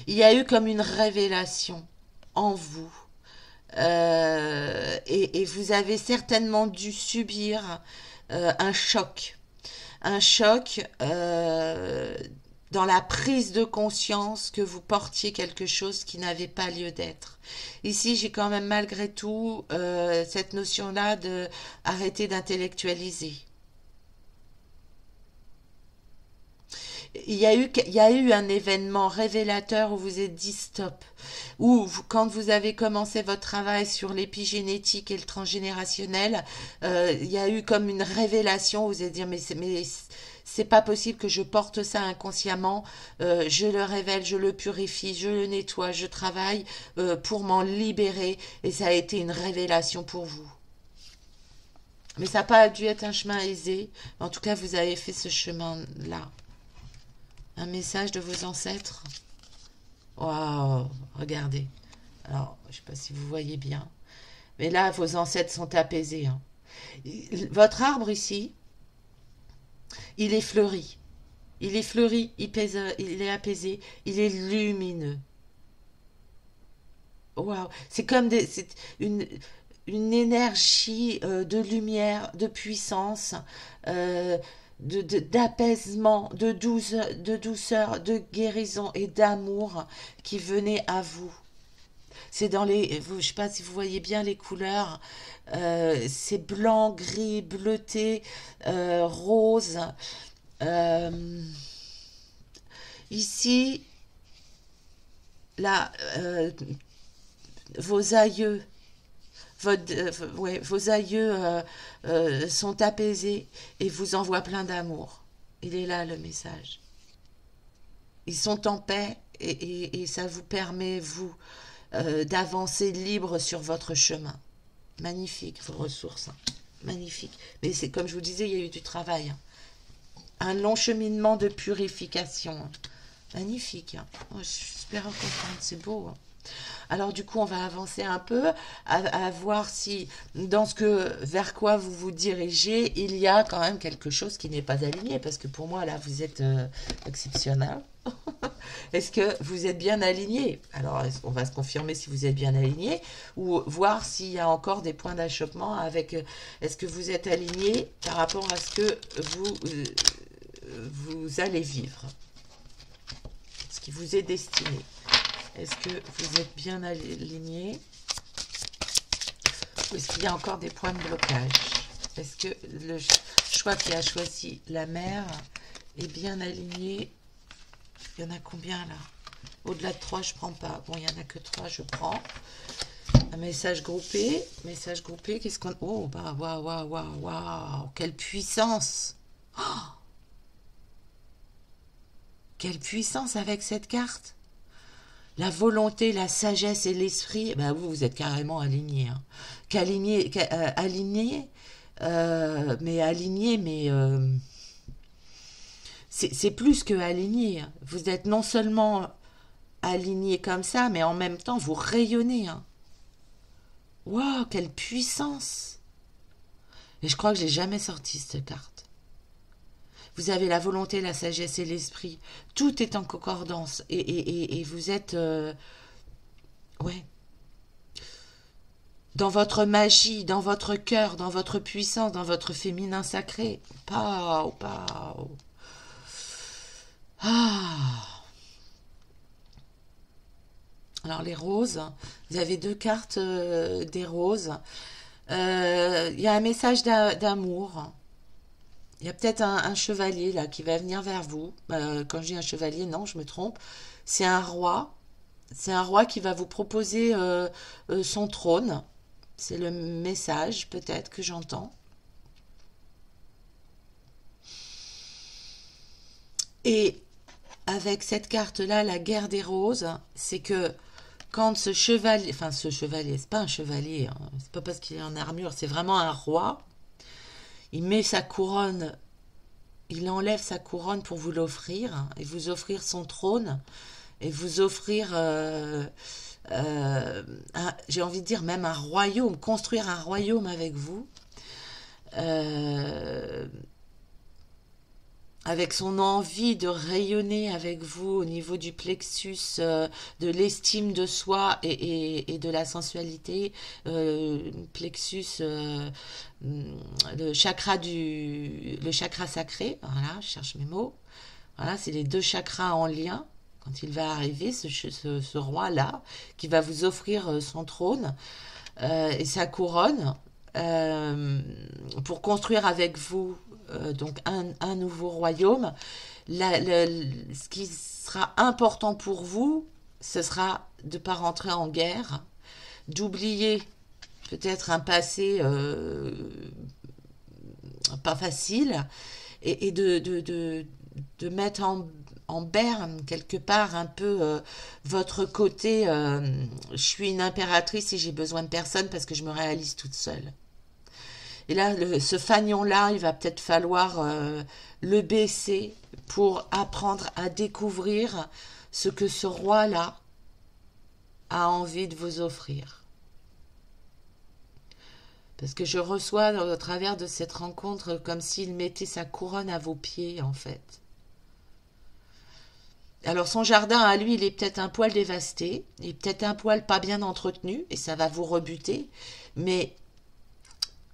Il y a eu comme une révélation en vous. Et vous avez certainement dû subir un choc. Un choc dans la prise de conscience que vous portiez quelque chose qui n'avait pas lieu d'être. Ici, j'ai quand même malgré tout cette notion-là de arrêter d'intellectualiser. Il y a eu un événement révélateur où vous êtes dit stop. Ou quand vous avez commencé votre travail sur l'épigénétique et le transgénérationnel, il y a eu comme une révélation où vous allez dire mais c'est pas possible que je porte ça inconsciemment. Je le révèle, je le purifie, je le nettoie, je travaille pour m'en libérer. Et ça a été une révélation pour vous. Mais ça n'a pas dû être un chemin aisé. En tout cas, vous avez fait ce chemin-là. Un message de vos ancêtres. Waouh, regardez. Alors, je ne sais pas si vous voyez bien. Mais là, vos ancêtres sont apaisés. Hein. Votre arbre ici, il est fleuri. Il est fleuri, il est apaisé, il est lumineux. Waouh, c'est comme c'est une énergie de lumière, de puissance, euh, d'apaisement, de douceur, de guérison et d'amour qui venait à vous. C'est dans les... je sais pas si vous voyez bien les couleurs. C'est blanc, gris, bleuté, rose. Euh, ici, là, vos aïeux, ouais, vos aïeux sont apaisés et vous envoient plein d'amour. Il est là le message. Ils sont en paix et ça vous permet, vous, d'avancer libre sur votre chemin. Magnifique, vos ressources. Hein. Magnifique. Mais c'est comme je vous disais, il y a eu du travail. Hein. Un long cheminement de purification. Hein. Magnifique. Hein. Oh, je suis super contente, c'est beau. Hein. Alors du coup, on va avancer un peu à voir si dans ce que vers quoi vous vous dirigez, il y a quand même quelque chose qui n'est pas aligné, parce que pour moi là, vous êtes exceptionnel. Est-ce que vous êtes bien aligné? Alors, on va se confirmer si vous êtes bien aligné, ou voir s'il y a encore des points d'achoppement avec. Est-ce que vous êtes aligné par rapport à ce que vous allez vivre, ce qui vous est destiné? Est-ce que vous êtes bien aligné? Ou est-ce qu'il y a encore des points de blocage? Est-ce que le choix qui a choisi la mer est bien aligné? Il y en a combien là? Au-delà de 3, je prends pas. Bon, il n'y en a que 3, je prends. Un message groupé. Message groupé, qu'est-ce qu'on... Oh, bah, waouh, waouh, waouh, waouh. Quelle puissance! Oh, quelle puissance avec cette carte! La volonté, la sagesse et l'esprit, ben vous êtes carrément aligné. Hein. Aligné, mais c'est plus que aligné. Vous êtes non seulement aligné comme ça, mais en même temps, vous rayonnez. Hein. Waouh, quelle puissance! Et je crois que j'ai jamais sorti cette carte. Vous avez la volonté, la sagesse et l'esprit. Tout est en concordance. Et vous êtes... ouais. Dans votre magie, dans votre cœur, dans votre puissance, dans votre féminin sacré. Pow, pow. Ah. Alors les roses, vous avez 2 cartes des roses. Il y a un message d'amour. Il y a peut-être un chevalier là qui va venir vers vous. Quand je dis un chevalier, non, je me trompe. C'est un roi. C'est un roi qui va vous proposer son trône. C'est le message peut-être que j'entends. Et avec cette carte-là, la guerre des roses, c'est que quand ce chevalier, enfin ce chevalier, c'est pas un chevalier, hein, c'est pas parce qu'il est en armure, c'est vraiment un roi. Il met sa couronne, il enlève sa couronne pour vous l'offrir hein, et vous offrir son trône et vous offrir, j'ai envie de dire même un royaume, construire un royaume avec vous. Euh, Avec son envie de rayonner avec vous au niveau du plexus, de l'estime de soi et de la sensualité, plexus, le chakra sacré, voilà, je cherche mes mots, voilà, c'est les 2 chakras en lien, quand il va arriver, ce roi-là, qui va vous offrir son trône et sa couronne, euh, pour construire avec vous donc un nouveau royaume. Ce qui sera important pour vous, ce sera de ne pas rentrer en guerre, d'oublier peut-être un passé pas facile et de mettre en berne quelque part un peu votre côté je suis une impératrice et j'ai besoin de personne parce que je me réalise toute seule. Et là, ce fanion-là, il va peut-être falloir le baisser pour apprendre à découvrir ce que ce roi-là a envie de vous offrir. Parce que je reçois au travers de cette rencontre comme s'il mettait sa couronne à vos pieds, en fait. Alors son jardin à lui, il est peut-être un poil dévasté, il est peut-être un poil pas bien entretenu, et ça va vous rebuter, mais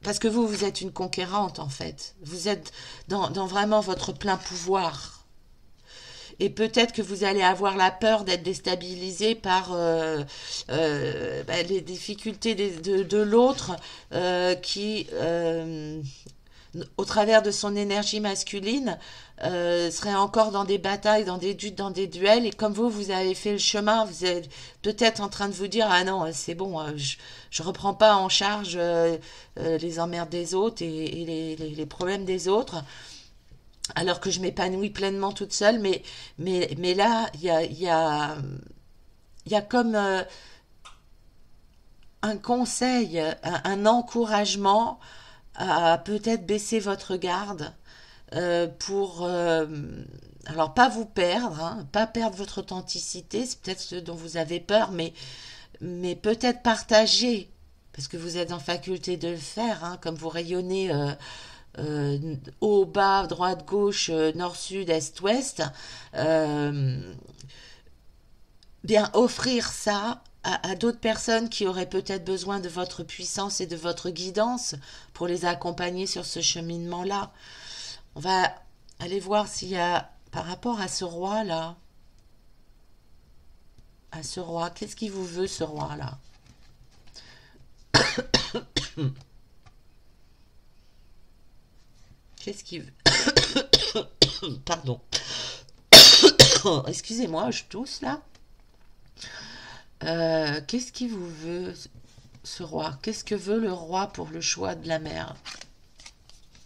parce que vous êtes une conquérante en fait. Vous êtes dans vraiment votre plein pouvoir. et peut-être que vous allez avoir la peur d'être déstabilisé par les difficultés de l'autre qui, au travers de son énergie masculine, serait encore dans des batailles, dans des duels, et comme vous avez fait le chemin, vous êtes peut-être en train de vous dire, ah non, c'est bon, je reprends pas en charge les emmerdes des autres et les problèmes des autres, alors que je m'épanouis pleinement toute seule, mais là, il y a comme un conseil, un encouragement à peut-être baisser votre garde pour alors pas vous perdre, hein, pas perdre votre authenticité, c'est peut-être ce dont vous avez peur, mais peut-être partager, parce que vous êtes en faculté de le faire, hein, comme vous rayonnez haut, bas, droite, gauche, nord, sud, est, ouest, euh, bien offrir ça à d'autres personnes qui auraient peut-être besoin de votre puissance et de votre guidance pour les accompagner sur ce cheminement-là. On va aller voir s'il y a, par rapport à ce roi-là, à ce roi, qu'est-ce qu'il vous veut, ce roi-là? Qu'est-ce qu'il veut? Pardon. Excusez-moi, je tousse là. Qu'est-ce qu'il vous veut, ce roi? Qu'est-ce que veut le roi pour le choix de la mer?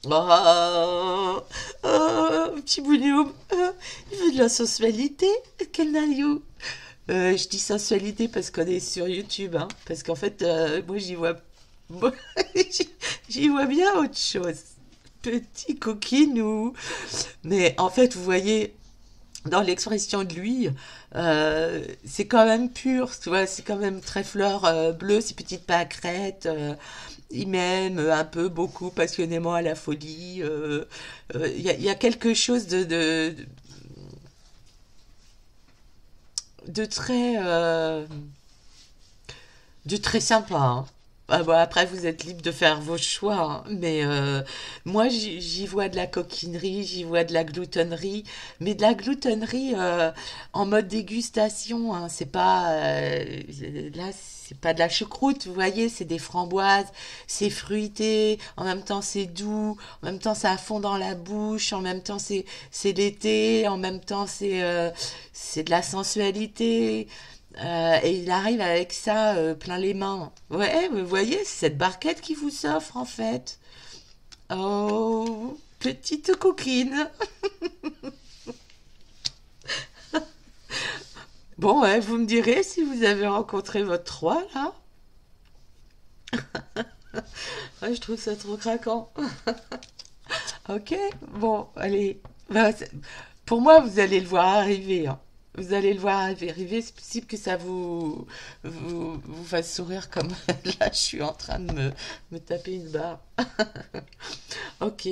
Oh, oh, petit boulot, il veut de la sensualité, quel naillou. Je dis sensualité parce qu'on est sur YouTube, hein, parce qu'en fait, moi moi, j'y vois bien autre chose. Petit coquinou. Mais en fait, vous voyez, dans l'expression de lui, c'est quand même pur, tu vois, c'est quand même très fleur bleue, ces petites pâquerettes. Il m'aime un peu, beaucoup, passionnément à la folie. Y a quelque chose de très, de très sympa, hein. Ah bon, après, vous êtes libre de faire vos choix, hein. Mais moi, j'y vois de la coquinerie, j'y vois de la gloutonnerie, mais de la gloutonnerie en mode dégustation, hein. C'est pas là, c'est pas de la choucroute, vous voyez, c'est des framboises, c'est fruité, en même temps c'est doux, en même temps ça fond dans la bouche, en même temps c'est l'été, en même temps c'est de la sensualité. Et il arrive avec ça plein les mains. Ouais, vous voyez, c'est cette barquette qui vous s'offre en fait. Oh, petite coquine. Bon, ouais, vous me direz si vous avez rencontré votre roi là. Ouais, je trouve ça trop craquant. Ok, bon, allez. Bah, pour moi, vous allez le voir arriver, hein. Vous allez le voir arriver. C'est possible que ça vous fasse sourire comme là, je suis en train de me taper une barre. Ok.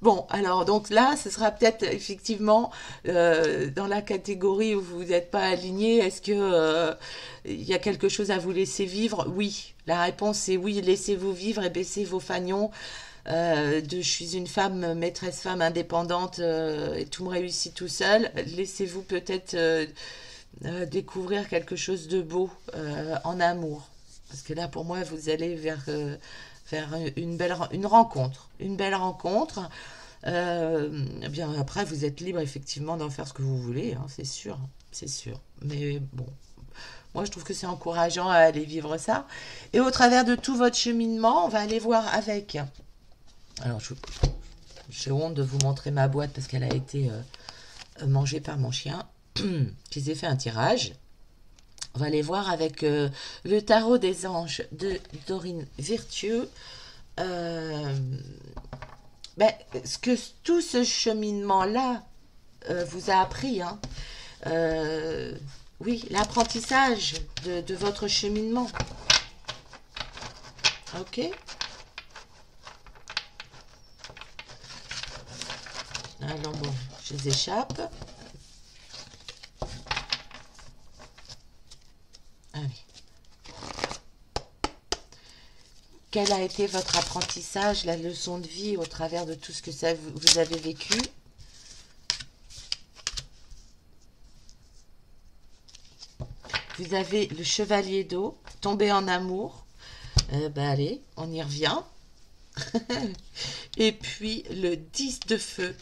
Bon, alors donc là, ce sera peut-être effectivement dans la catégorie où vous n'êtes pas aligné. Est-ce que il y a quelque chose à vous laisser vivre? Oui. La réponse est oui. Laissez-vous vivre et baissez vos fagnons. Je suis une femme, maîtresse femme indépendante et tout me réussit tout seul. Laissez-vous peut-être découvrir quelque chose de beau en amour. Parce que là, pour moi, vous allez vers une rencontre. Une belle rencontre. Eh bien, après, vous êtes libre effectivement d'en faire ce que vous voulez, hein, c'est sûr. C'est sûr. Mais bon, moi, je trouve que c'est encourageant à aller vivre ça. Et au travers de tout votre cheminement, on va aller voir avec. Alors, j'ai honte de vous montrer ma boîte parce qu'elle a été mangée par mon chien. Je les ai fait un tirage. On va aller voir avec le tarot des anges de Dorine Virtueux. Euh, ben, tout ce cheminement-là vous a appris, hein. Euh, oui, l'apprentissage de votre cheminement. Ok. Alors bon, je les échappe. Allez. Quel a été votre apprentissage, la leçon de vie au travers de tout ce que vous avez vécu? vous avez le chevalier d'eau, tomber en amour. Bah allez, on y revient. Et puis le 10 de feu.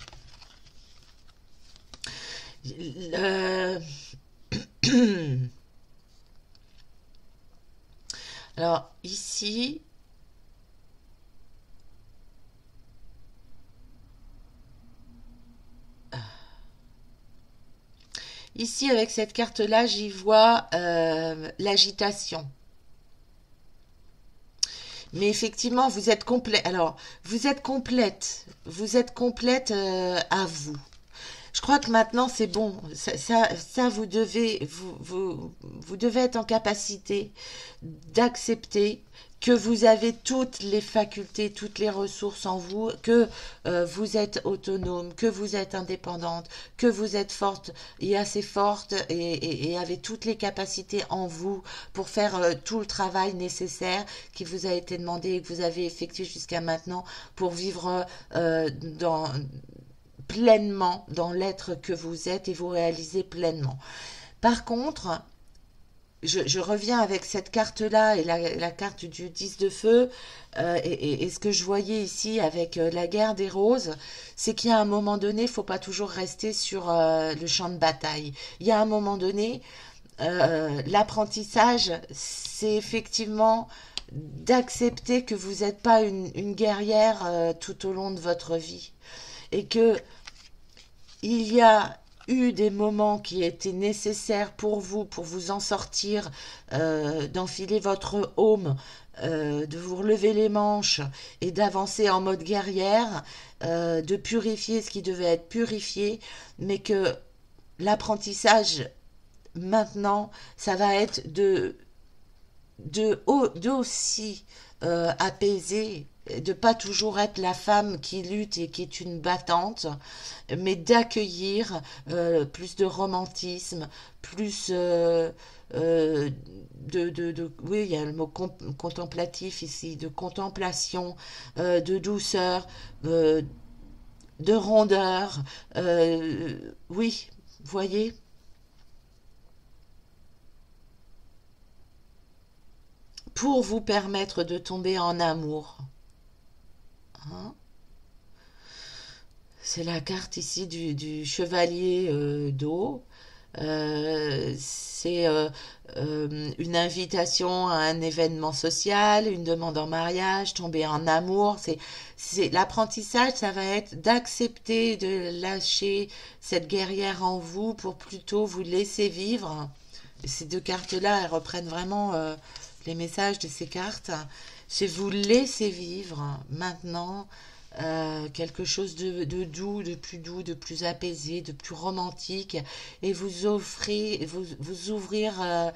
Le- Alors ici, ici avec cette carte-là, j'y vois l'agitation. Mais effectivement, vous êtes complet. Alors, vous êtes complète à vous. Je crois que maintenant c'est bon. Ça, vous devez être en capacité d'accepter que vous avez toutes les facultés, toutes les ressources en vous, que vous êtes autonome, que vous êtes indépendante, que vous êtes forte et assez forte et avez toutes les capacités en vous pour faire tout le travail nécessaire qui vous a été demandé et que vous avez effectué jusqu'à maintenant pour vivre pleinement dans l'être que vous êtes et vous réaliser pleinement. Par contre, je reviens avec cette carte-là et la carte du 10 de feu, et ce que je voyais ici avec la guerre des roses, c'est qu'il y a un moment donné, il ne faut pas toujours rester sur le champ de bataille. Il y a un moment donné, l'apprentissage, c'est effectivement d'accepter que vous n'êtes pas une guerrière tout au long de votre vie et que il y a eu des moments qui étaient nécessaires pour vous en sortir, d'enfiler votre aume, de vous relever les manches et d'avancer en mode guerrière, de purifier ce qui devait être purifié, mais que l'apprentissage maintenant, ça va être d'aussi apaiser, de pas toujours être la femme qui lutte et qui est une battante, mais d'accueillir plus de romantisme, plus oui, il y a le mot contemplatif ici, de contemplation, de douceur, de rondeur, oui, voyez, pour vous permettre de tomber en amour. Hein. C'est la carte ici du chevalier d'eau. C'est une invitation à un événement social, une demande en mariage, tomber en amour. L'apprentissage, ça va être d'accepter de lâcher cette guerrière en vous pour plutôt vous laisser vivre. Et ces deux cartes-là, elles reprennent vraiment les messages de ces cartes. C'est vous laisser vivre maintenant quelque chose doux, de plus apaisé, de plus romantique, et vous ouvrir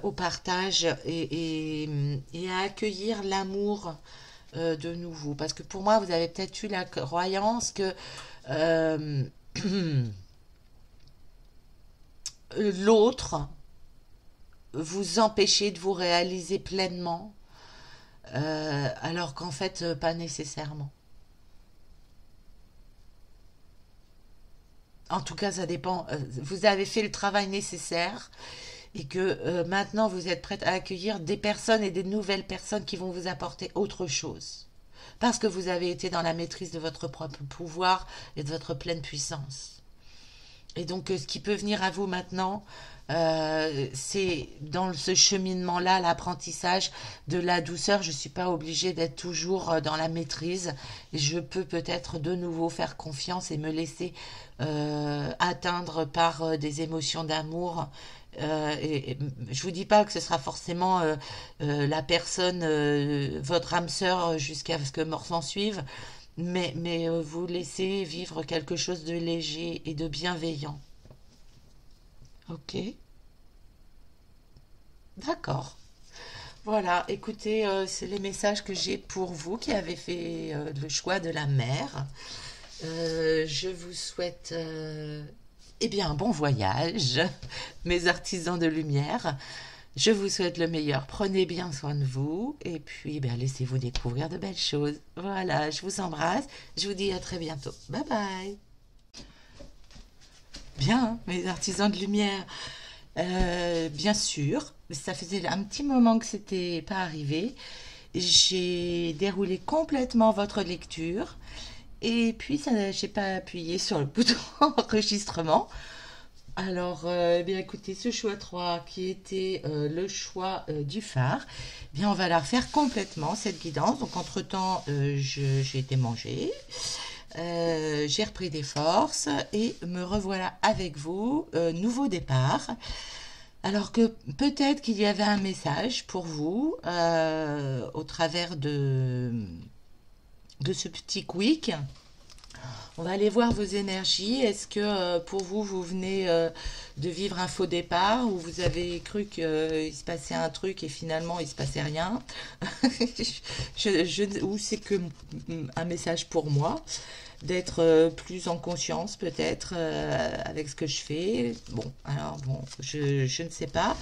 au partage et à accueillir l'amour de nouveau. Parce que pour moi, vous avez peut-être eu la croyance que euh, l'autre vous empêchait de vous réaliser pleinement, alors qu'en fait, pas nécessairement. En tout cas, ça dépend. Vous avez fait le travail nécessaire et que maintenant vous êtes prête à accueillir des personnes et des nouvelles personnes qui vont vous apporter autre chose. Parce que vous avez été dans la maîtrise de votre propre pouvoir et de votre pleine puissance. Et donc, ce qui peut venir à vous maintenant, c'est dans ce cheminement-là, l'apprentissage de la douceur. Je ne suis pas obligée d'être toujours dans la maîtrise. Je peux peut-être de nouveau faire confiance et me laisser atteindre par des émotions d'amour. Et je vous dis pas que ce sera forcément la personne, votre âme sœur, jusqu'à ce que mort s'en suive, mais vous laissez vivre quelque chose de léger et de bienveillant. Ok, d'accord. Voilà, écoutez, c'est les messages que j'ai pour vous qui avez fait le choix de la mer. Je vous souhaite eh bien un bon voyage, mes artisans de lumière. Je vous souhaite le meilleur. Prenez bien soin de vous et puis ben, laissez-vous découvrir de belles choses. Voilà, je vous embrasse. Je vous dis à très bientôt. Bye bye. Bien, hein, mes artisans de lumière. Bien sûr, ça faisait un petit moment que c'était pas arrivé. J'ai déroulé complètement votre lecture et puis ça, j'ai pas appuyé sur le bouton enregistrement. Alors, bien écoutez, ce choix 3 qui était le choix du phare, bien on va la refaire complètement cette guidance. Donc entre-temps, j'ai été manger, j'ai repris des forces et me revoilà avec vous, nouveau départ. Alors que peut-être qu'il y avait un message pour vous au travers de ce petit quick. On va aller voir vos énergies. Est-ce que pour vous, vous venez de vivre un faux départ ou vous avez cru qu'il se passait un truc et finalement il se passait rien? Ou c'est que un message pour moi d'être plus en conscience peut-être avec ce que je fais. Bon, alors bon, je ne sais pas.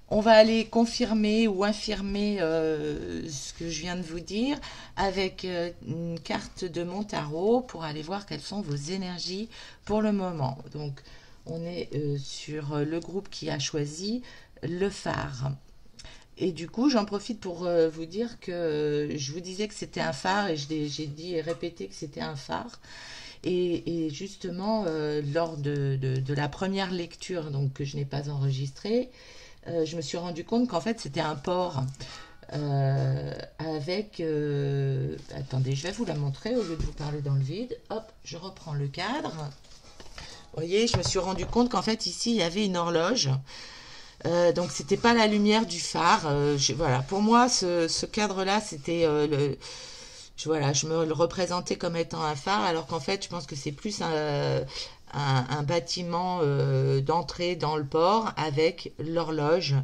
On va aller confirmer ou infirmer ce que je viens de vous dire avec une carte de mon tarot pour aller voir quelles sont vos énergies pour le moment. Donc, on est sur le groupe qui a choisi le phare. Et du coup, j'en profite pour vous dire que je vous disais que c'était un phare et j'ai dit et répété que c'était un phare. Et justement, lors de la première lecture, donc que je n'ai pas enregistrée, je me suis rendu compte qu'en fait c'était un port avec... attendez, je vais vous la montrer au lieu de vous parler dans le vide. Hop, je reprends le cadre. Vous voyez, je me suis rendu compte qu'en fait ici il y avait une horloge. Donc c'était pas la lumière du phare. Voilà, pour moi ce cadre-là c'était voilà, je me le représentais comme étant un phare, alors qu'en fait, je pense que c'est plus un bâtiment d'entrée dans le port avec l'horloge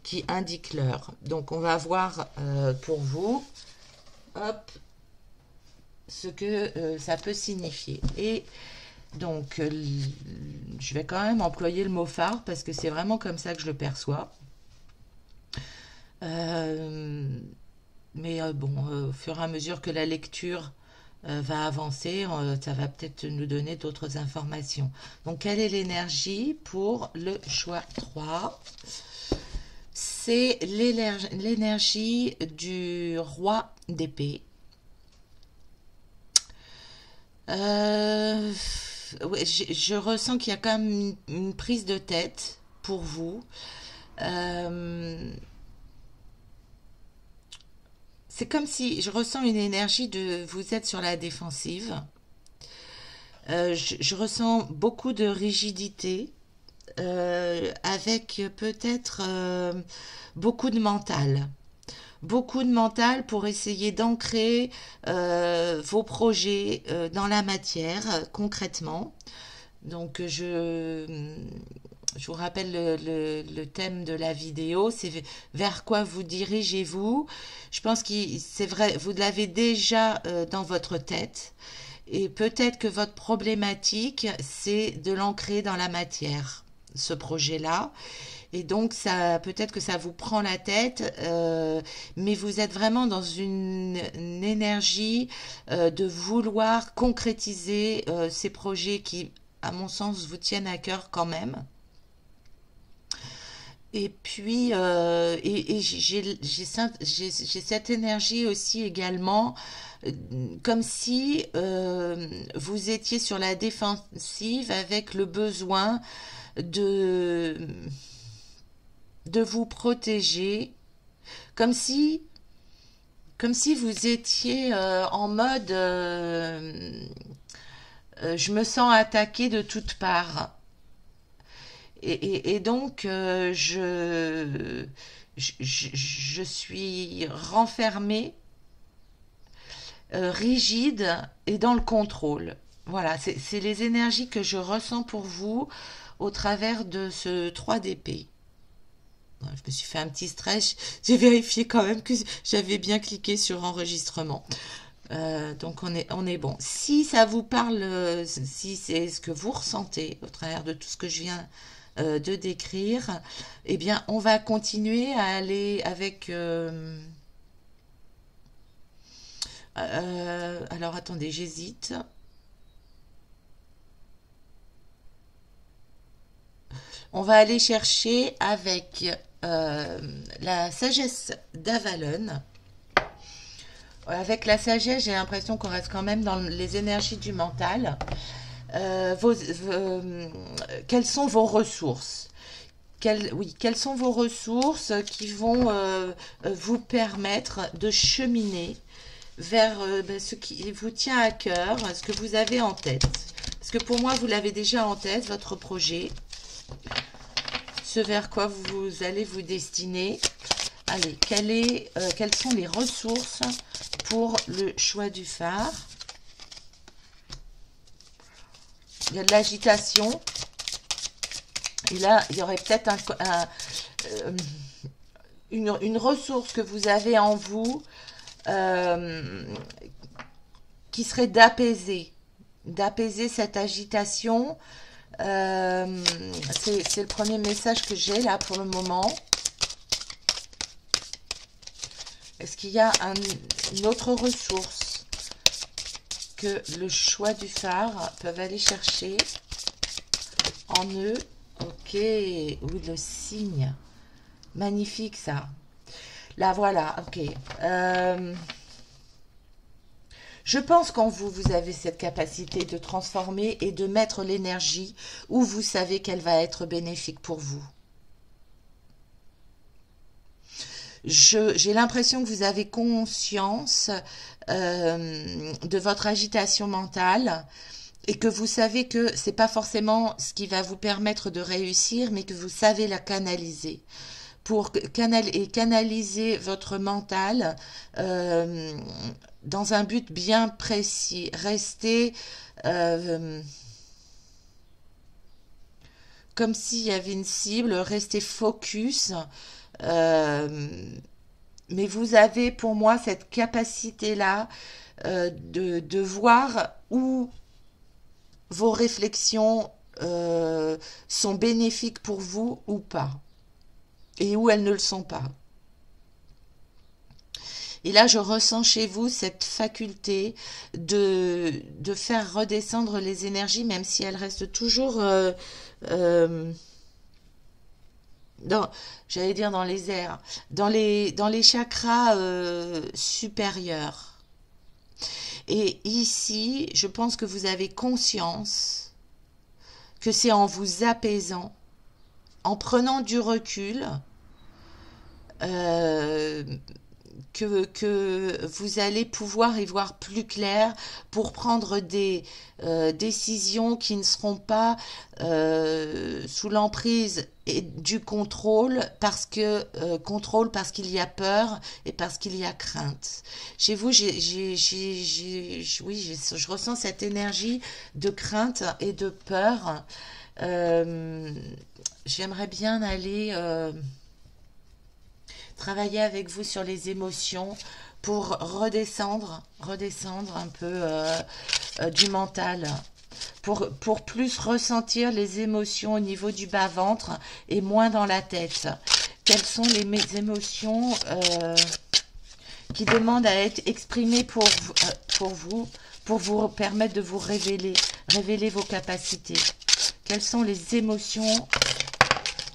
qui indique l'heure. Donc, on va voir pour vous, hop, ce que ça peut signifier. Et donc, je vais quand même employer le mot phare parce que c'est vraiment comme ça que je le perçois. Euh, Mais bon, au fur et à mesure que la lecture va avancer, ça va peut-être nous donner d'autres informations. Donc, quelle est l'énergie pour le choix 3? C'est l'énergie du roi d'épée. Euh, ouais, je ressens qu'il y a quand même une prise de tête pour vous. Euh, c'est comme si je ressens une énergie de vous êtes sur la défensive. Je ressens beaucoup de rigidité avec peut-être beaucoup de mental. Beaucoup de mental pour essayer d'ancrer vos projets dans la matière concrètement. Donc je vous rappelle le thème de la vidéo, c'est vers quoi vous dirigez-vous. Je pense que c'est vrai, vous l'avez déjà dans votre tête. Et peut-être que votre problématique, c'est de l'ancrer dans la matière, ce projet-là. Et donc, ça, peut-être que ça vous prend la tête, mais vous êtes vraiment dans une énergie de vouloir concrétiser ces projets qui, à mon sens, vous tiennent à cœur quand même. Et puis, j'ai cette énergie aussi également, euh, comme si vous étiez sur la défensive avec le besoin de, de vous protéger, comme si, comme si vous étiez en mode je me sens attaqué de toutes parts. Et donc, je suis renfermée, rigide et dans le contrôle. Voilà, c'est les énergies que je ressens pour vous au travers de ce 3 d'épée. Ouais, je me suis fait un petit stress. J'ai vérifié quand même que j'avais bien cliqué sur enregistrement. Donc on est bon. Si ça vous parle, si c'est ce que vous ressentez au travers de tout ce que je viens de décrire, eh bien on va continuer à aller avec... alors attendez, j'hésite. On va aller chercher avec la sagesse d'Avalon. Avec la sagesse, j'ai l'impression qu'on reste quand même dans les énergies du mental. Quelles sont vos ressources? Quelles sont vos ressources qui vont vous permettre de cheminer vers ce qui vous tient à cœur, ce que vous avez en tête? Parce que pour moi, vous l'avez déjà en tête, votre projet, ce vers quoi vous allez vous destiner. Allez, quelles sont les ressources pour le choix du phare? Il y a de l'agitation. Et là, il y aurait peut-être une ressource que vous avez en vous qui serait d'apaiser cette agitation. C'est le premier message que j'ai là pour le moment. Est-ce qu'il y a une autre ressource que le choix du phare peuvent aller chercher en eux? Ok, oui, le signe. Magnifique ça. Là, voilà, ok. Je pense qu'en vous, vous avez cette capacité de transformer et de mettre l'énergie où vous savez qu'elle va être bénéfique pour vous. J'ai l'impression que vous avez conscience de votre agitation mentale et que vous savez que c'est pas forcément ce qui va vous permettre de réussir, mais que vous savez la canaliser. Pour canaliser votre mental dans un but bien précis. Restez comme s'il y avait une cible, restez focus. Mais vous avez pour moi cette capacité-là de voir où vos réflexions sont bénéfiques pour vous ou pas, et où elles ne le sont pas. Et là, je ressens chez vous cette faculté de faire redescendre les énergies, même si elles restent toujours j'allais dire dans les airs, dans les chakras supérieurs. Et ici, je pense que vous avez conscience que c'est en vous apaisant, en prenant du recul, que vous allez pouvoir y voir plus clair pour prendre des décisions qui ne seront pas sous l'emprise du contrôle parce qu'il y a peur et parce qu'il y a crainte. Chez vous, je ressens cette énergie de crainte et de peur. J'aimerais bien aller travailler avec vous sur les émotions pour redescendre un peu du mental, pour plus ressentir les émotions au niveau du bas-ventre et moins dans la tête. Quelles sont les émotions qui demandent à être exprimées pour vous permettre de vous révéler vos capacités? Quelles sont les émotions?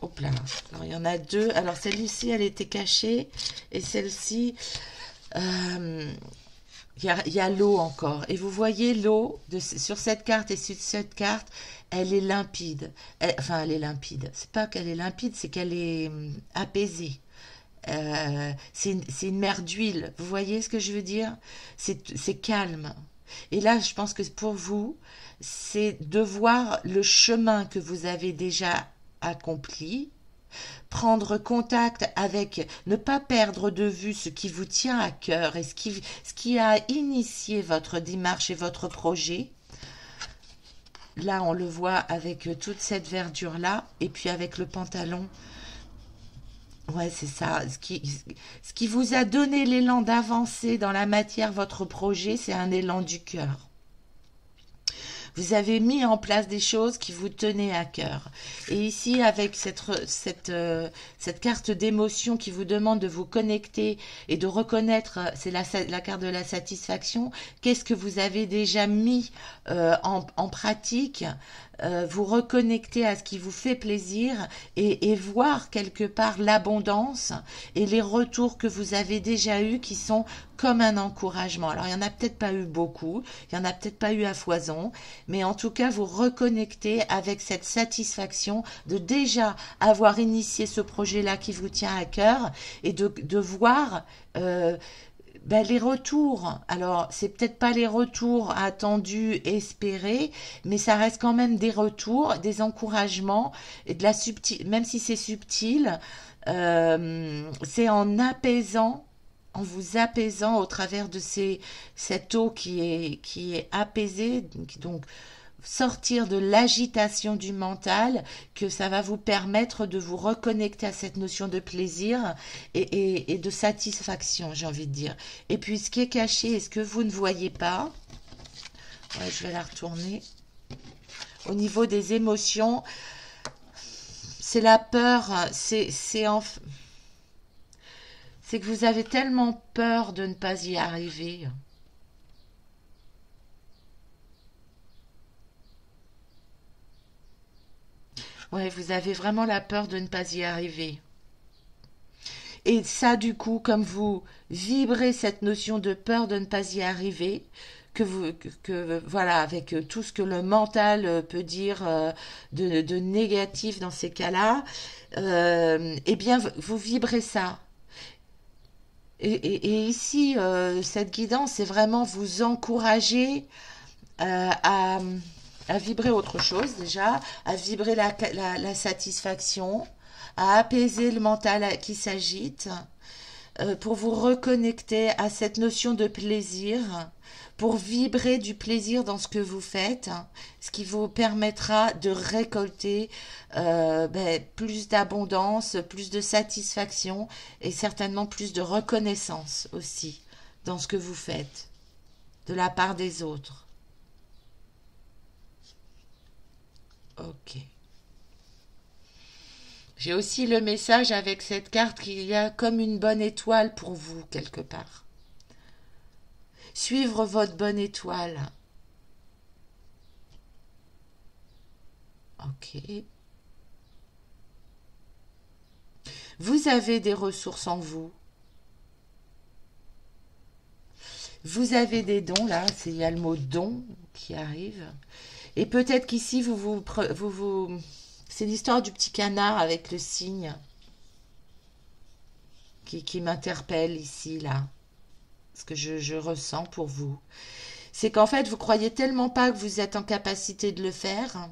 Hop là, alors il y en a deux. Alors celle-ci, elle était cachée. Et celle-ci, il y a l'eau encore. Et vous voyez l'eau sur cette carte et sur cette carte, elle est limpide. Elle est limpide. C'est pas qu'elle est limpide, c'est qu'elle est apaisée. C'est une mer d'huile. Vous voyez ce que je veux dire? C'est calme. Et là, je pense que pour vous, c'est de voir le chemin que vous avez déjà accompli, prendre contact avec, ne pas perdre de vue ce qui vous tient à cœur et ce qui a initié votre démarche et votre projet. Là, on le voit avec toute cette verdure-là, et puis avec le pantalon. Ouais, c'est ça. Ce qui vous a donné l'élan d'avancer dans la matière, votre projet, c'est un élan du cœur. Vous avez mis en place des choses qui vous tenaient à cœur. Et ici, avec cette carte d'émotion qui vous demande de vous connecter et de reconnaître, c'est la carte de la satisfaction, qu'est-ce que vous avez déjà mis en pratique vous reconnecter à ce qui vous fait plaisir et voir quelque part l'abondance et les retours que vous avez déjà eus qui sont comme un encouragement. Alors, il n'y en a peut-être pas eu beaucoup, il n'y en a peut-être pas eu à foison, mais en tout cas, vous reconnectez avec cette satisfaction de déjà avoir initié ce projet-là qui vous tient à cœur et de voir les retours. Alors, c'est peut-être pas les retours attendus, espérés, mais ça reste quand même des retours, des encouragements, et de la subtil, même si c'est subtil, c'est en vous apaisant au travers de cette eau qui est apaisée, donc sortir de l'agitation du mental, que ça va vous permettre de vous reconnecter à cette notion de plaisir et de satisfaction, j'ai envie de dire. Et puis ce qui est caché et ce que vous ne voyez pas, ouais, je vais la retourner, au niveau des émotions, c'est la peur, c'est que vous avez tellement peur de ne pas y arriver. Ouais, vous avez vraiment la peur de ne pas y arriver. Et ça, du coup, comme vous vibrez cette notion de peur de ne pas y arriver, voilà, avec tout ce que le mental peut dire de négatif dans ces cas-là, eh bien, vous vibrez ça. Et ici, cette guidance, c'est vraiment vous encourager euh, à, à vibrer autre chose déjà, à vibrer la satisfaction, à apaiser le mental qui s'agite, pour vous reconnecter à cette notion de plaisir, pour vibrer du plaisir dans ce que vous faites, ce qui vous permettra de récolter plus d'abondance, plus de satisfaction et certainement plus de reconnaissance aussi dans ce que vous faites de la part des autres. Ok. J'ai aussi le message avec cette carte qu'il y a comme une bonne étoile pour vous quelque part. Suivre votre bonne étoile. Ok. Vous avez des ressources en vous. Vous avez des dons, là, il y a le mot don qui arrive. Et peut-être qu'ici, c'est l'histoire du petit canard avec le cygne qui m'interpelle ici, là. Ce que je ressens pour vous. C'est qu'en fait, vous croyez tellement pas que vous êtes en capacité de le faire.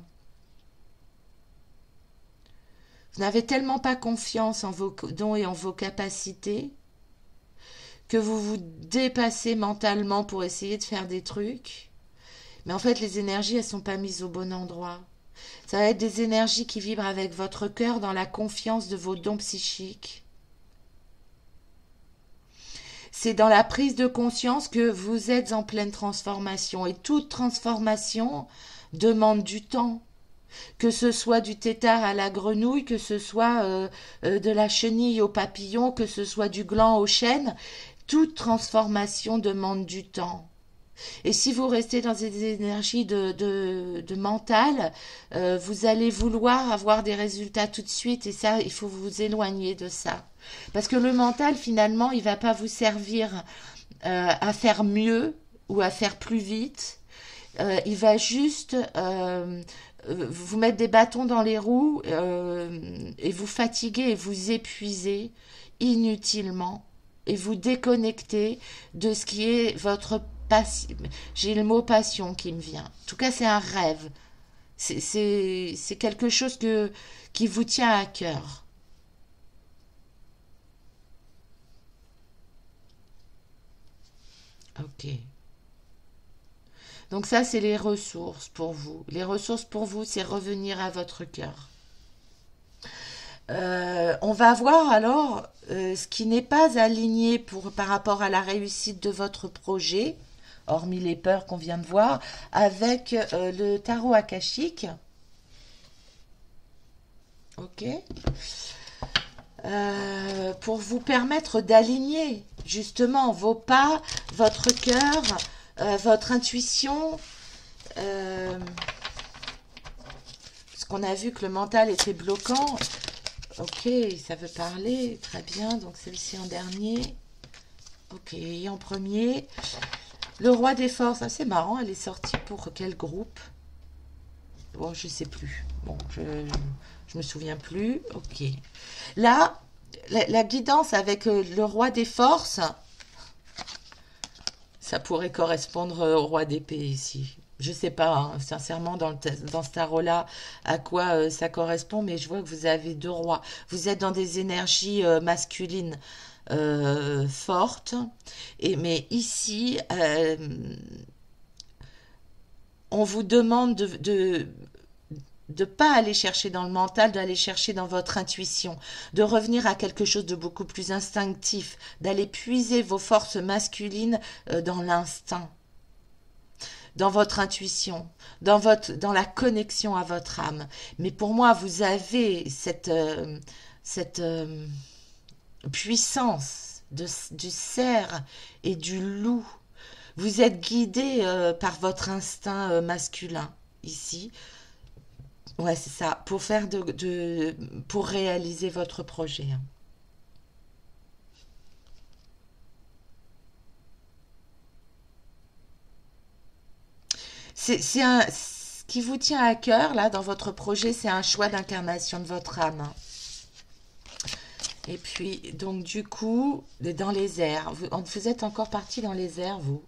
Vous n'avez tellement pas confiance en vos dons et en vos capacités que vous vous dépassez mentalement pour essayer de faire des trucs. Mais en fait, les énergies, elles sont pas mises au bon endroit. Ça va être des énergies qui vibrent avec votre cœur dans la confiance de vos dons psychiques. C'est dans la prise de conscience que vous êtes en pleine transformation. Et toute transformation demande du temps. Que ce soit du tétard à la grenouille, que ce soit de la chenille au papillon, que ce soit du gland au chêne, toute transformation demande du temps. Et si vous restez dans des énergies de mental, vous allez vouloir avoir des résultats tout de suite et ça, il faut vous éloigner de ça. Parce que le mental, finalement, il ne va pas vous servir à faire mieux ou à faire plus vite. Il va juste vous mettre des bâtons dans les roues et vous fatiguer et vous épuiser inutilement et vous déconnecter de ce qui est votre passion. J'ai le mot passion qui me vient. En tout cas, c'est un rêve. C'est quelque chose qui vous tient à cœur. Ok. Donc ça, c'est les ressources pour vous. Les ressources pour vous, c'est revenir à votre cœur. On va voir alors ce qui n'est pas aligné par rapport à la réussite de votre projet, hormis les peurs qu'on vient de voir, avec le tarot akashique. Ok. Pour vous permettre d'aligner justement vos pas, votre cœur, votre intuition, qu'on a vu que le mental était bloquant. Ok, ça veut parler, très bien. Donc celle-ci en dernier. Ok, en premier. Le roi des forces, ah, c'est marrant, elle est sortie pour quel groupe? Bon, je sais plus. Bon, je me souviens plus. Ok. Là, la guidance avec le roi des forces, ça pourrait correspondre au roi d'épée ici. Je sais pas, hein, sincèrement, dans ce tarot-là, à quoi ça correspond, mais je vois que vous avez deux rois. Vous êtes dans des énergies masculines fortes, mais ici, on vous demande de pas aller chercher dans le mental, d'aller chercher dans votre intuition, de revenir à quelque chose de beaucoup plus instinctif, d'aller puiser vos forces masculines dans l'instinct, dans votre intuition, dans la connexion à votre âme. Mais pour moi, vous avez cette puissance du cerf et du loup. Vous êtes guidé par votre instinct masculin ici. Ouais, c'est ça, pour faire pour réaliser votre projet. Ce qui vous tient à cœur, là, dans votre projet, c'est un choix d'incarnation de votre âme. Et puis, donc, du coup, dans les airs, vous êtes encore parti dans les airs, vous.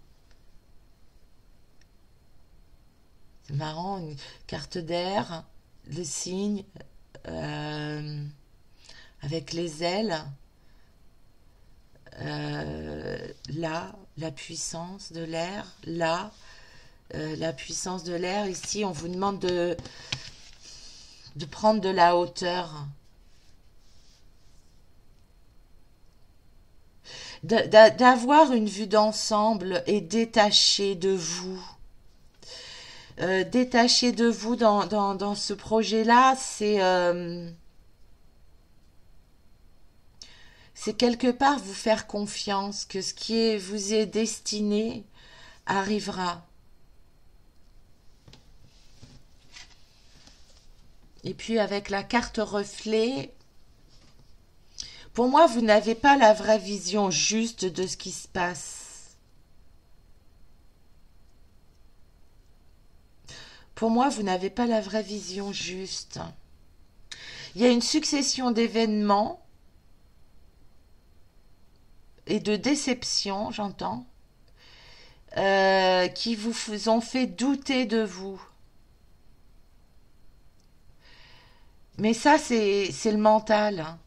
C'est marrant, une carte d'air, le signe, euh, avec les ailes, là, la puissance de l'air, là, la puissance de l'air. Ici, on vous demande de prendre de la hauteur, d'avoir une vue d'ensemble et détaché de vous. Détaché de vous dans ce projet-là, c'est quelque part vous faire confiance que ce vous est destiné arrivera. Et puis avec la carte reflet, pour moi, vous n'avez pas la vraie vision juste de ce qui se passe. Pour moi, vous n'avez pas la vraie vision juste. Il y a une succession d'événements et de déceptions, j'entends, qui vous ont fait douter de vous. Mais ça, c'est le mental, hein.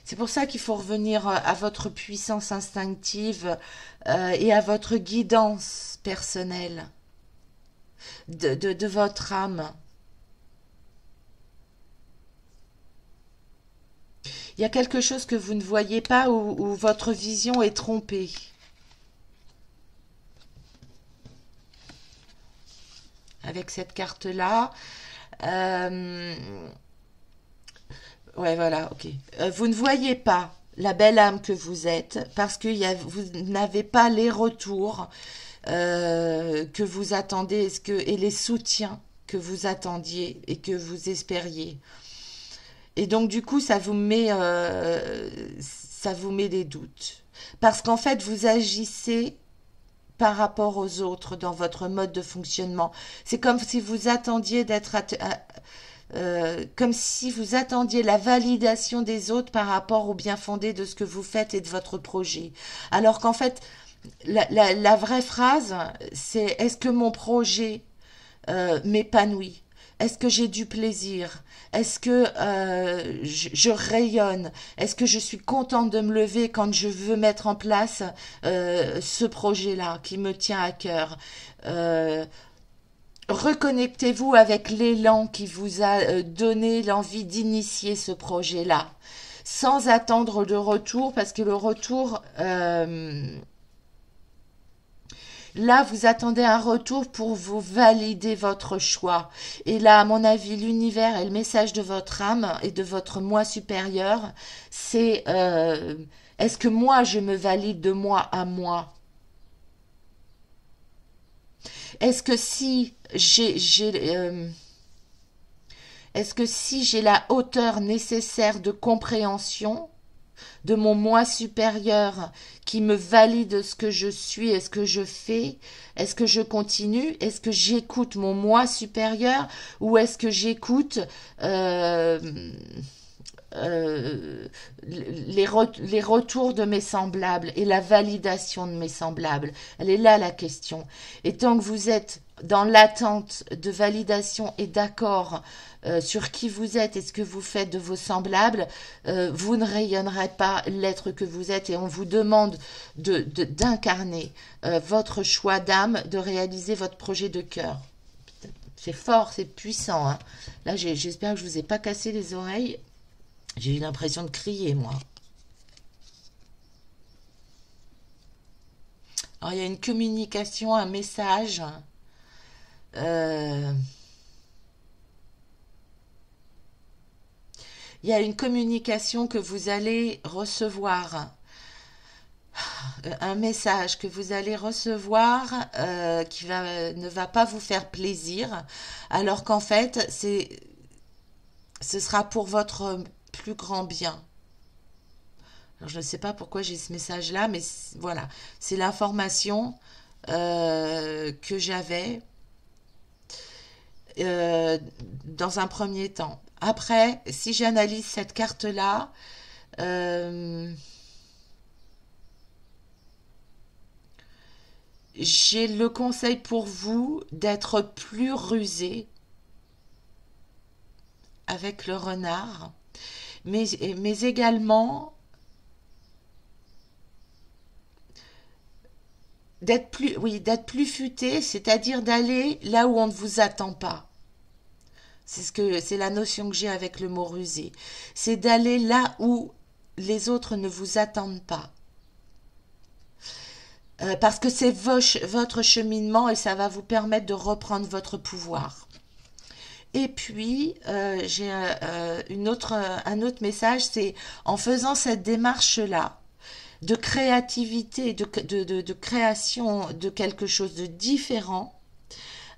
C'est pour ça qu'il faut revenir à votre puissance instinctive et à votre guidance personnelle de votre âme. Il y a quelque chose que vous ne voyez pas où votre vision est trompée. Avec cette carte-là, ouais, voilà, ok. Vous ne voyez pas la belle âme que vous êtes parce que vous n'avez pas les retours que vous attendez et les soutiens que vous attendiez et que vous espériez. Et donc, du coup, ça vous met des doutes. Parce qu'en fait, vous agissez par rapport aux autres dans votre mode de fonctionnement. C'est comme si vous attendiez comme si vous attendiez la validation des autres par rapport au bien fondé de ce que vous faites et de votre projet. Alors qu'en fait, la vraie phrase, c'est est-ce que mon projet m'épanouit? Est-ce que j'ai du plaisir? Est-ce que je rayonne? Est-ce que je suis contente de me lever quand je veux mettre en place ce projet-là qui me tient à cœur? Reconnectez-vous avec l'élan qui vous a donné l'envie d'initier ce projet-là, sans attendre de retour, parce que le retour, là, vous attendez un retour pour vous valider votre choix. Et là, à mon avis, l'univers et le message de votre âme et de votre moi supérieur, c'est est-ce que moi, je me valide de moi à moi? Est-ce que si est-ce que si j'ai la hauteur nécessaire de compréhension de mon moi supérieur qui me valide ce que je suis et ce que je fais, est-ce que je continue? Est-ce que j'écoute mon moi supérieur ou est-ce que j'écoute euh, euh, les retours de mes semblables et la validation de mes semblables? Elle est là la question. Et tant que vous êtes dans l'attente de validation et d'accord sur qui vous êtes et ce que vous faites de vos semblables, vous ne rayonnerez pas l'être que vous êtes et on vous demande d'incarner votre choix d'âme, de réaliser votre projet de cœur. C'est fort, c'est puissant. Hein. Là, j'espère que je vous ai pas cassé les oreilles. J'ai eu l'impression de crier, moi. Alors, il y a une communication, un message. Euh, il y a une communication que vous allez recevoir, un message que vous allez recevoir ne va pas vous faire plaisir, alors qu'en fait, ce sera pour votre plus grand bien. Alors, je ne sais pas pourquoi j'ai ce message-là, mais voilà, c'est l'information que j'avais euh, dans un premier temps. Après, si j'analyse cette carte-là, euh, j'ai le conseil pour vous d'être plus rusé avec le renard, mais également d'être plus futé, c'est-à-dire d'aller là où on ne vous attend pas. C'est la notion que j'ai avec le mot rusé. C'est d'aller là où les autres ne vous attendent pas. Parce que c'est votre cheminement et ça va vous permettre de reprendre votre pouvoir. Et puis, j'ai un autre message, c'est en faisant cette démarche-là, de créativité, de création de quelque chose de différent,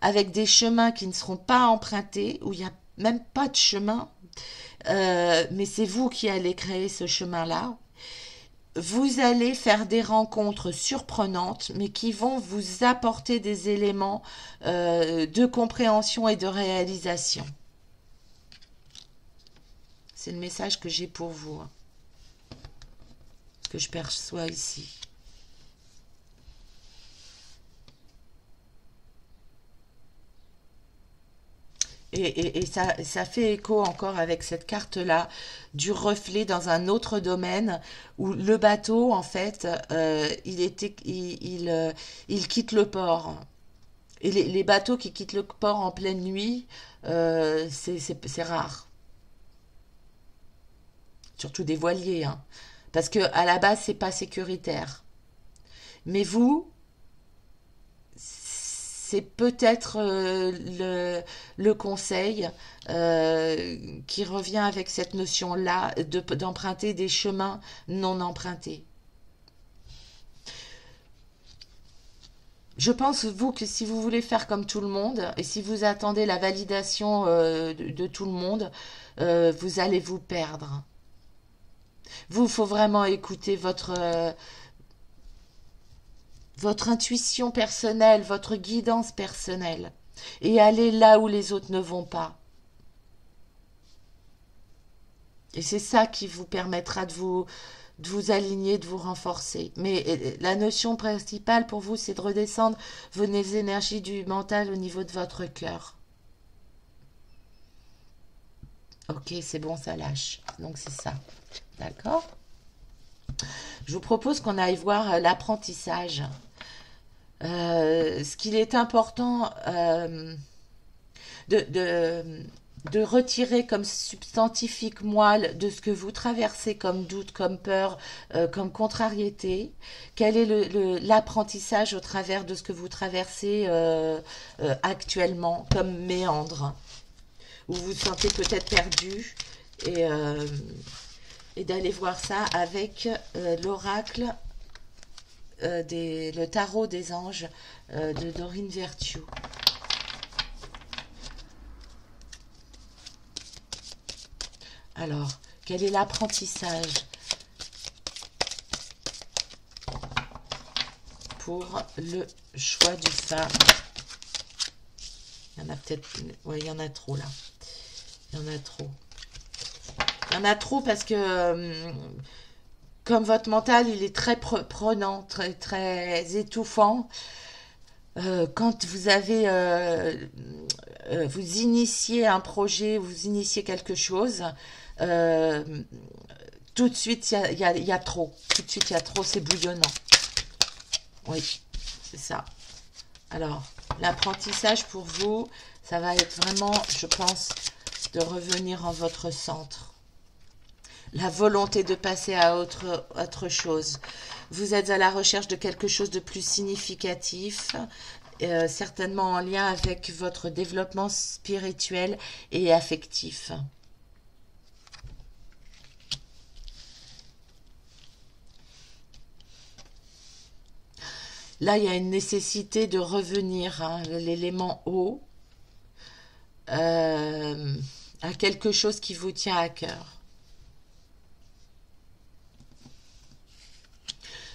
avec des chemins qui ne seront pas empruntés, où il n'y a même pas de chemin, mais c'est vous qui allez créer ce chemin-là. Vous allez faire des rencontres surprenantes, mais qui vont vous apporter des éléments de compréhension et de réalisation. C'est le message que j'ai pour vous, hein, ce que je perçois ici. Et ça fait écho encore avec cette carte-là du reflet dans un autre domaine où le bateau, en fait, il quitte le port. Et les bateaux qui quittent le port en pleine nuit, c'est rare. Surtout des voiliers, hein. Parce que à la base, c'est pas sécuritaire. Mais vous, c'est peut-être le conseil qui revient avec cette notion-là d'emprunter des chemins non empruntés. Je pense, vous, que si vous voulez faire comme tout le monde, et si vous attendez la validation de tout le monde, vous allez vous perdre. Vous, il faut vraiment écouter votre intuition personnelle, votre guidance personnelle, et aller là où les autres ne vont pas. Et c'est ça qui vous permettra de vous aligner, de vous renforcer. Mais la notion principale pour vous, c'est de redescendre vos énergies du mental au niveau de votre cœur. Ok, c'est bon, ça lâche. Donc c'est ça. D'accord? Je vous propose qu'on aille voir l'apprentissage. Ce qu'il est important de, de, de retirer comme substantifique moelle de ce que vous traversez comme doute, comme peur, comme contrariété. Quel est l'apprentissage au travers de ce que vous traversez actuellement comme méandre, où vous vous sentez peut-être perdu et d'aller voir ça avec l'oracle le tarot des anges de Dorine Virtue. Alors, quel est l'apprentissage pour le choix du phare? Il y en a peut-être... Ouais, il y en a trop là. Il y en a trop. Il y en a trop parce que... comme votre mental, il est très prenant, très étouffant. Quand vous avez... vous initiez un projet, vous initiez quelque chose... tout de suite, il y a trop. Tout de suite, il y a trop, c'est bouillonnant. Oui, c'est ça. Alors, l'apprentissage pour vous, ça va être vraiment, je pense, de revenir en votre centre. La volonté de passer à autre chose. Vous êtes à la recherche de quelque chose de plus significatif, certainement en lien avec votre développement spirituel et affectif. Là, il y a une nécessité de revenir, hein, l'élément eau, à quelque chose qui vous tient à cœur.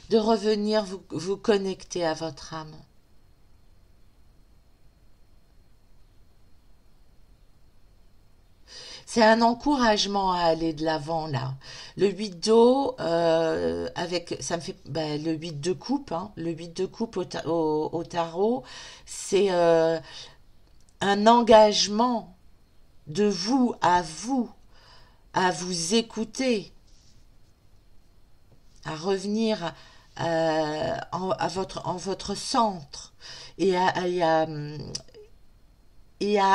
De revenir vous connecter à votre âme. C'est un encouragement à aller de l'avant là. Le 8 d'eau, avec, ça me fait le 8 de coupe, hein, le 8 de coupe au tarot, c'est un engagement de vous, à vous écouter, à revenir en votre centre et à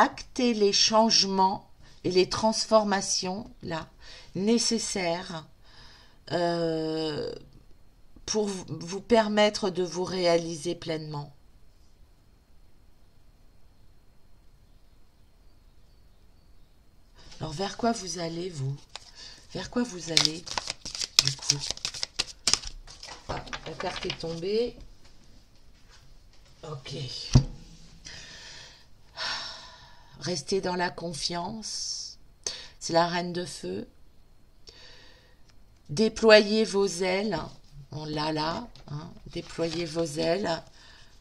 acter les changements et les transformations là nécessaires pour vous permettre de vous réaliser pleinement. Alors vers quoi vous allez, vous? Vers quoi vous allez, du coup? Ah, la carte est tombée. Ok. Restez dans la confiance. C'est la reine de feu. Déployez vos ailes. On l'a là. Hein. Déployez vos ailes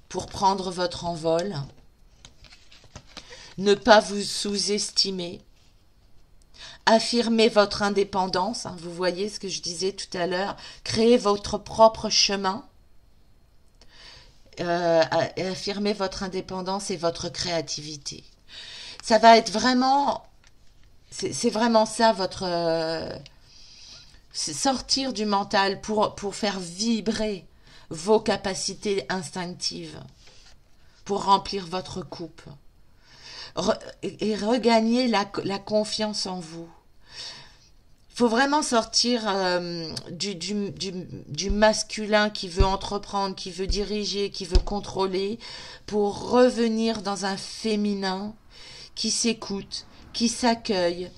pour prendre votre envol. Ne pas vous sous-estimer. Affirmez votre indépendance. Hein. Vous voyez ce que je disais tout à l'heure. Créez votre propre chemin. Affirmez votre indépendance et votre créativité. Ça va être vraiment, c'est vraiment ça votre, sortir du mental pour faire vibrer vos capacités instinctives, pour remplir votre coupe et regagner la confiance en vous. Il faut vraiment sortir du masculin qui veut entreprendre, qui veut diriger, qui veut contrôler, pour revenir dans un féminin qui s'écoute, qui s'accueille,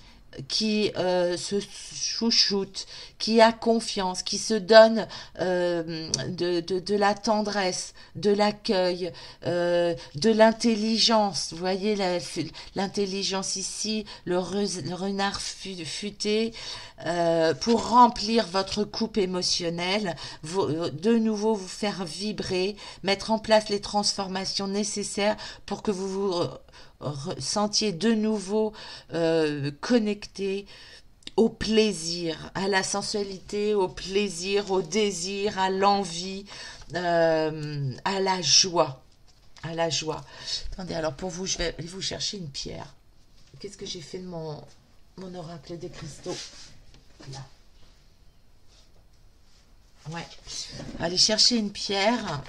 qui se chouchoute, qui a confiance, qui se donne de la tendresse, de l'accueil, de l'intelligence. Vous voyez l'intelligence ici, le renard futé, pour remplir votre coupe émotionnelle, de nouveau vous faire vibrer, mettre en place les transformations nécessaires pour que vous vous sentiez de nouveau connecté au plaisir, à la sensualité, au plaisir, au désir, à l'envie, à la joie. À la joie. Attendez, alors pour vous, je vais aller vous chercher une pierre. Qu'est-ce que j'ai fait de mon oracle des cristaux? Là. Ouais. Aller chercher une pierre.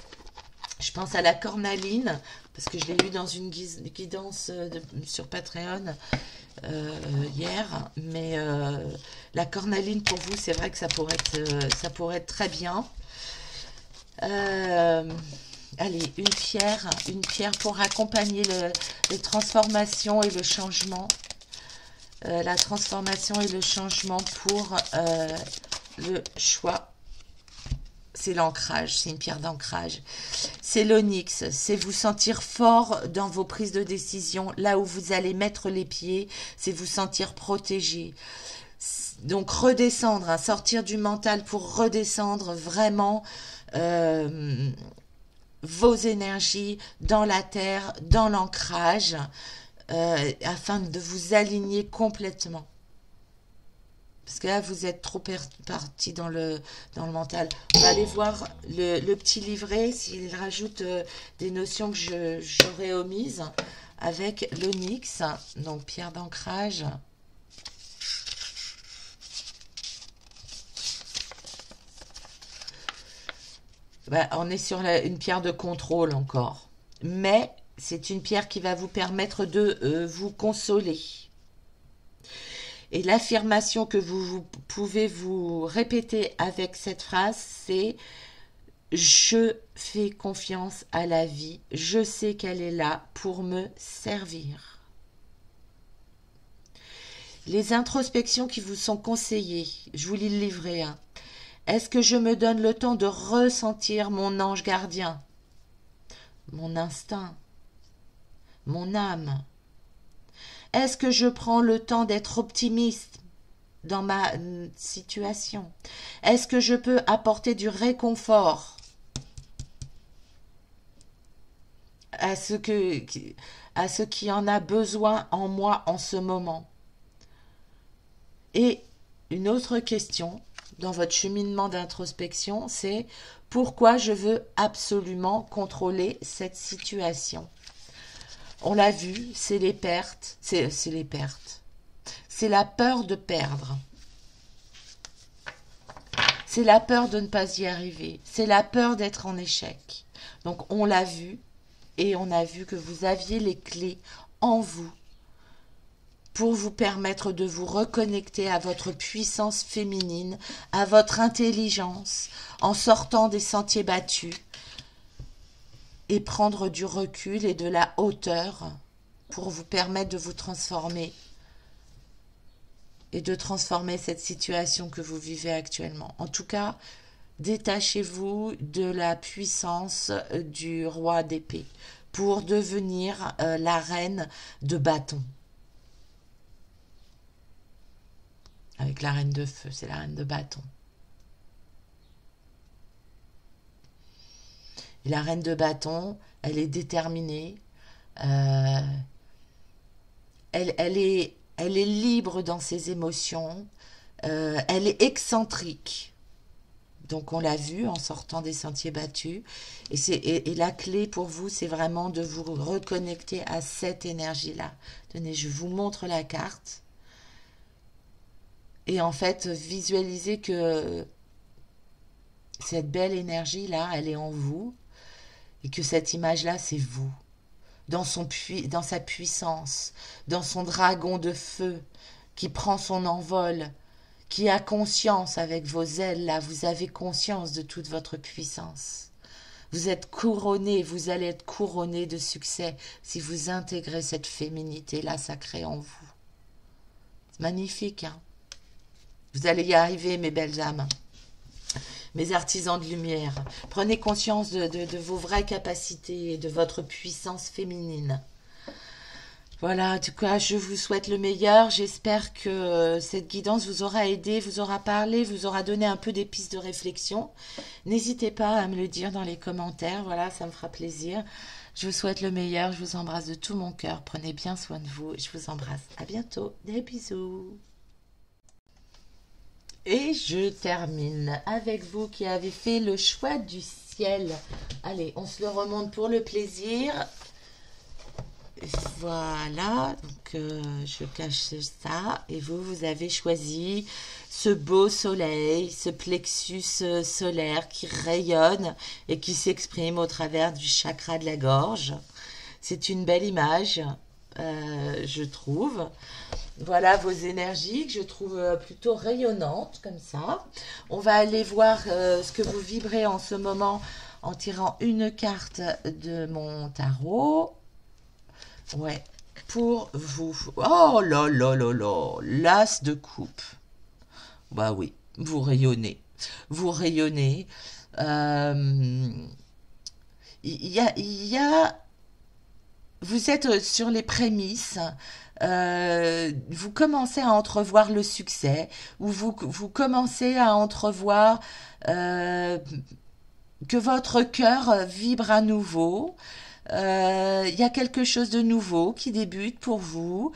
Je pense à la cornaline, parce que je l'ai lu dans une guidance sur Patreon hier. Mais la cornaline, pour vous, c'est vrai que ça pourrait être très bien. Allez, une pierre pour accompagner les transformations et le changement. La transformation et le changement pour le choix c'est l'ancrage, c'est une pierre d'ancrage. C'est l'onyx, c'est vous sentir fort dans vos prises de décision, là où vous allez mettre les pieds, c'est vous sentir protégé. Donc redescendre, hein, sortir du mental pour redescendre vraiment vos énergies dans la terre, dans l'ancrage, afin de vous aligner complètement. Parce que là, vous êtes trop parti dans le mental. On va aller voir le petit livret, s'il rajoute des notions que j'aurais omises, avec l'onyx, donc pierre d'ancrage. Ben, on est sur une pierre de contrôle encore. Mais c'est une pierre qui va vous permettre de vous consoler. Et l'affirmation que vous pouvez vous répéter avec cette phrase, c'est « Je fais confiance à la vie, je sais qu'elle est là pour me servir ». Les introspections qui vous sont conseillées, je vous lis le livret. Hein. Est-ce que je me donne le temps de ressentir mon ange gardien, mon instinct, mon âme ? Est-ce que je prends le temps d'être optimiste dans ma situation? Est-ce que je peux apporter du réconfort à ceux qui en a besoin en moi en ce moment? Et une autre question dans votre cheminement d'introspection, c'est pourquoi je veux absolument contrôler cette situation? On l'a vu, c'est les pertes, c'est les pertes. C'est la peur de perdre. C'est la peur de ne pas y arriver. C'est la peur d'être en échec. Donc on l'a vu et on a vu que vous aviez les clés en vous pour vous permettre de vous reconnecter à votre puissance féminine, à votre intelligence, en sortant des sentiers battus, et prendre du recul et de la hauteur pour vous permettre de vous transformer et de transformer cette situation que vous vivez actuellement. En tout cas, détachez-vous de la puissance du roi d'épée pour devenir la reine de bâton. Avec la reine de feu, c'est la reine de bâton. Et la reine de bâton, elle est déterminée, elle est libre dans ses émotions, elle est excentrique. Donc on l'a vu en sortant des sentiers battus. Et la clé pour vous, c'est vraiment de vous reconnecter à cette énergie-là. Tenez, je vous montre la carte. Et en fait, visualisez que cette belle énergie-là, elle est en vous. Et que cette image-là, c'est vous, dans sa puissance, dans son dragon de feu, qui prend son envol, qui a conscience avec vos ailes, là, vous avez conscience de toute votre puissance. Vous êtes couronné, vous allez être couronné de succès si vous intégrez cette féminité-là sacrée en vous. C'est magnifique, hein? Vous allez y arriver, mes belles âmes. Mes artisans de lumière, prenez conscience de vos vraies capacités et de votre puissance féminine. Voilà, en tout cas, je vous souhaite le meilleur. J'espère que cette guidance vous aura aidé, vous aura parlé, vous aura donné un peu des pistes de réflexion. N'hésitez pas à me le dire dans les commentaires, voilà, ça me fera plaisir. Je vous souhaite le meilleur, je vous embrasse de tout mon cœur. Prenez bien soin de vous, je vous embrasse. À bientôt, des bisous. Et je termine avec vous qui avez fait le choix du ciel. Allez, on se le remonte pour le plaisir. Voilà, donc je cache ça. Et vous avez choisi ce beau soleil, ce plexus solaire qui rayonne et qui s'exprime au travers du chakra de la gorge. C'est une belle image, je trouve. Voilà vos énergies que je trouve plutôt rayonnantes comme ça. On va aller voir ce que vous vibrez en ce moment en tirant une carte de mon tarot. Ouais, pour vous. Oh là là là là, l'as de coupe. Bah oui, vous rayonnez. Vous rayonnez. Euh, il y a, vous êtes sur les prémices, vous commencez à entrevoir le succès, ou vous commencez à entrevoir euh, que votre cœur vibre à nouveau. Il y a quelque chose de nouveau qui débute pour vous.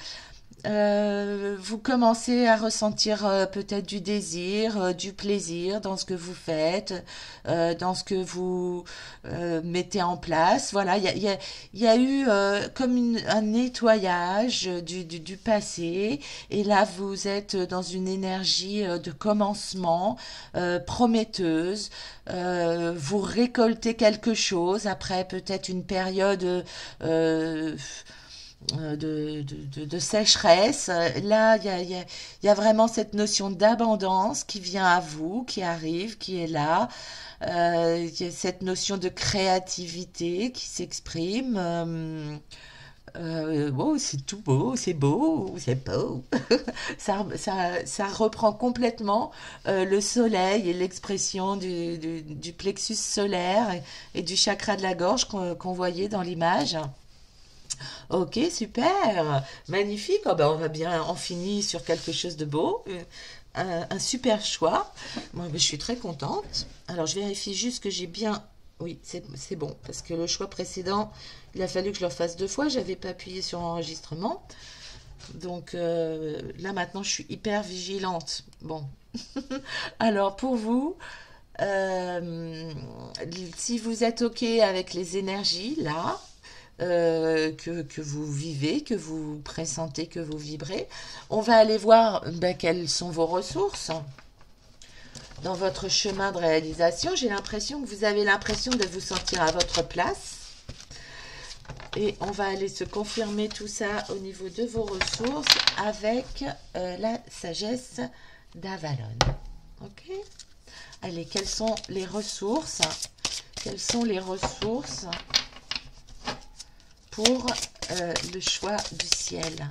Vous commencez à ressentir peut-être du désir, du plaisir dans ce que vous faites, dans ce que vous mettez en place. Voilà, il y a eu comme un nettoyage du passé, et là vous êtes dans une énergie de commencement prometteuse. Vous récoltez quelque chose après peut-être une période euh, de sécheresse. Là, il y a vraiment cette notion d'abondance qui vient à vous, qui arrive, qui est là. Il y a cette notion de créativité qui s'exprime. Oh, c'est tout beau, c'est beau, c'est beau. Ça reprend complètement le soleil et l'expression du plexus solaire et du chakra de la gorge qu'on voyait dans l'image. Ok, super, magnifique. Oh ben, on va bien en finir sur quelque chose de beau. Un super choix. Moi, ben, je suis très contente. Alors, je vérifie juste que j'ai bien. Oui, c'est bon, parce que le choix précédent, il a fallu que je le fasse deux fois. J'avais pas appuyé sur enregistrement. Donc là, maintenant, je suis hyper vigilante. Bon. Alors, pour vous, euh, si vous êtes OK avec les énergies, là, que vous vivez, que vous pressentez, que vous vibrez. On va aller voir ben, quelles sont vos ressources dans votre chemin de réalisation. J'ai l'impression que vous avez l'impression de vous sentir à votre place. Et on va aller se confirmer tout ça au niveau de vos ressources avec la sagesse d'Avalon. Ok? Allez, quelles sont les ressources? Quelles sont les ressources pour le choix du ciel?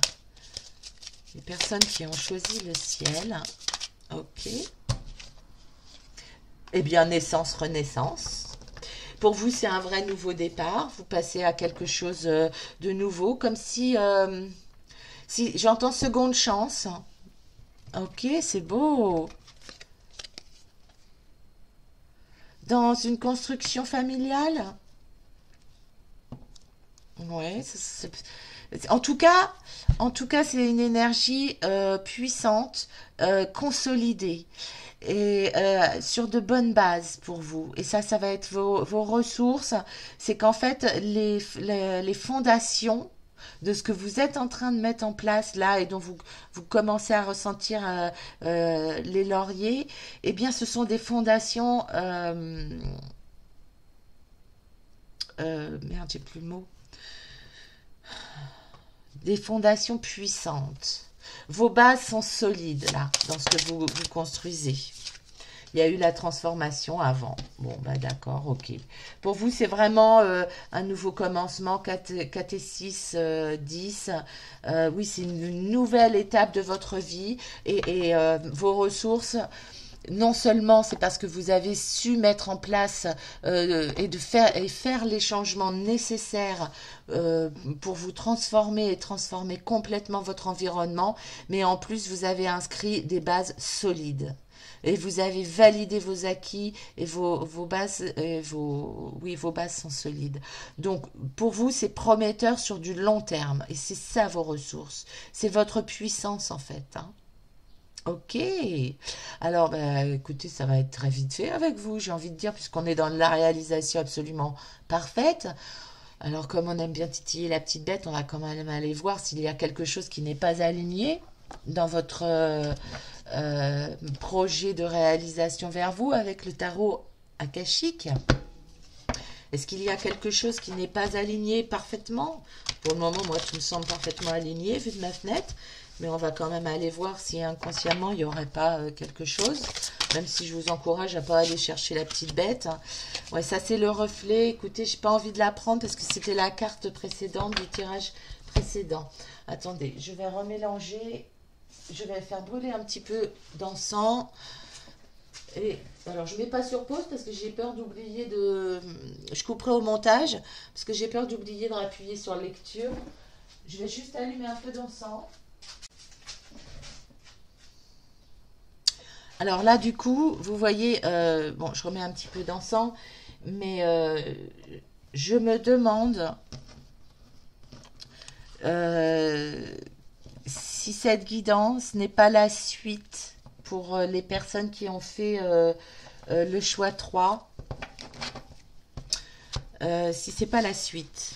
Les personnes qui ont choisi le ciel. Ok. Eh bien, naissance, renaissance. Pour vous, c'est un vrai nouveau départ. Vous passez à quelque chose de nouveau, comme si j'entends seconde chance. Ok, c'est beau. Dans une construction familiale. Ouais, en tout cas, c'est une énergie puissante, consolidée et sur de bonnes bases pour vous. Et ça va être vos ressources. C'est qu'en fait, les fondations de ce que vous êtes en train de mettre en place là et dont vous commencez à ressentir les lauriers, eh bien, ce sont des fondations. Merde, j'ai plus le mot. Des fondations puissantes. Vos bases sont solides là, dans ce que vous construisez. Il y a eu la transformation avant. Bon, bah d'accord, ok. Pour vous, c'est vraiment un nouveau commencement, 4 et 6, 10. Oui, c'est une nouvelle étape de votre vie et vos ressources. Non seulement c'est parce que vous avez su mettre en place et faire les changements nécessaires pour vous transformer et transformer complètement votre environnement, mais en plus vous avez inscrit des bases solides. Et vous avez validé vos acquis et vos bases, oui, vos bases sont solides. Donc, pour vous, c'est prometteur sur du long terme. Et c'est ça vos ressources. C'est votre puissance, en fait. Hein. Ok. Alors, bah, écoutez, ça va être très vite fait avec vous, j'ai envie de dire, puisqu'on est dans la réalisation absolument parfaite. Alors, comme on aime bien titiller la petite bête, on va quand même aller voir s'il y a quelque chose qui n'est pas aligné dans votre projet de réalisation vers vous avec le tarot akashique. Est-ce qu'il y a quelque chose qui n'est pas aligné parfaitement? Pour le moment, moi, tout me semble parfaitement aligné vu de ma fenêtre. Mais on va quand même aller voir si inconsciemment, il n'y aurait pas quelque chose. Même si je vous encourage à pas aller chercher la petite bête. Ouais, ça, c'est le reflet. Écoutez, j'ai pas envie de la prendre parce que c'était la carte précédente du tirage précédent. Attendez, je vais remélanger. Je vais faire brûler un petit peu d'encens. Et alors, je mets pas sur pause parce que j'ai peur d'oublier de. Je couperai au montage parce que j'ai peur d'oublier de rappuyer sur lecture. Je vais juste allumer un peu d'encens. Alors là, du coup, vous voyez, bon, je remets un petit peu d'encens, mais je me demande euh, si cette guidance n'est pas la suite pour les personnes qui ont fait le choix 3, si c'est pas la suite.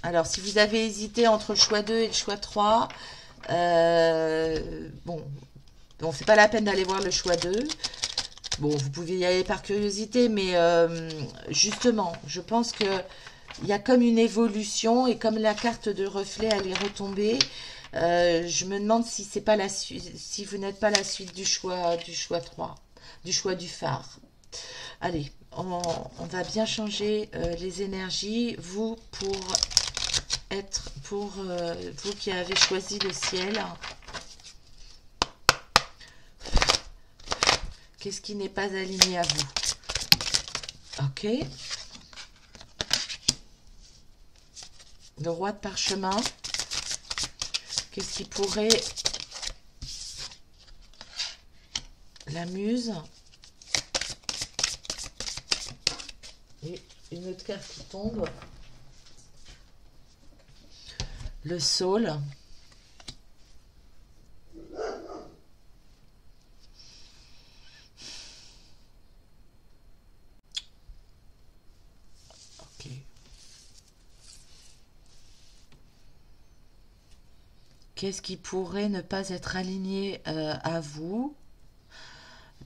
Alors, si vous avez hésité entre le choix 2 et le choix 3, bon, bon c'est pas la peine d'aller voir le choix 2. Bon, vous pouvez y aller par curiosité, mais justement, je pense que il y a comme une évolution et comme la carte de reflet elle est retombée, je me demande si c'est pas la suite, si vous n'êtes pas la suite du choix 3, du choix du phare. Allez, on va bien changer les énergies. Vous pour vous qui avez choisi le ciel. Qu'est-ce qui n'est pas aligné à vous? Ok. Le roi de parchemin. Qu'est-ce qui pourrait... La muse. Et une autre carte qui tombe. Le saule. Ok. Qu'est-ce qui pourrait ne pas être aligné à vous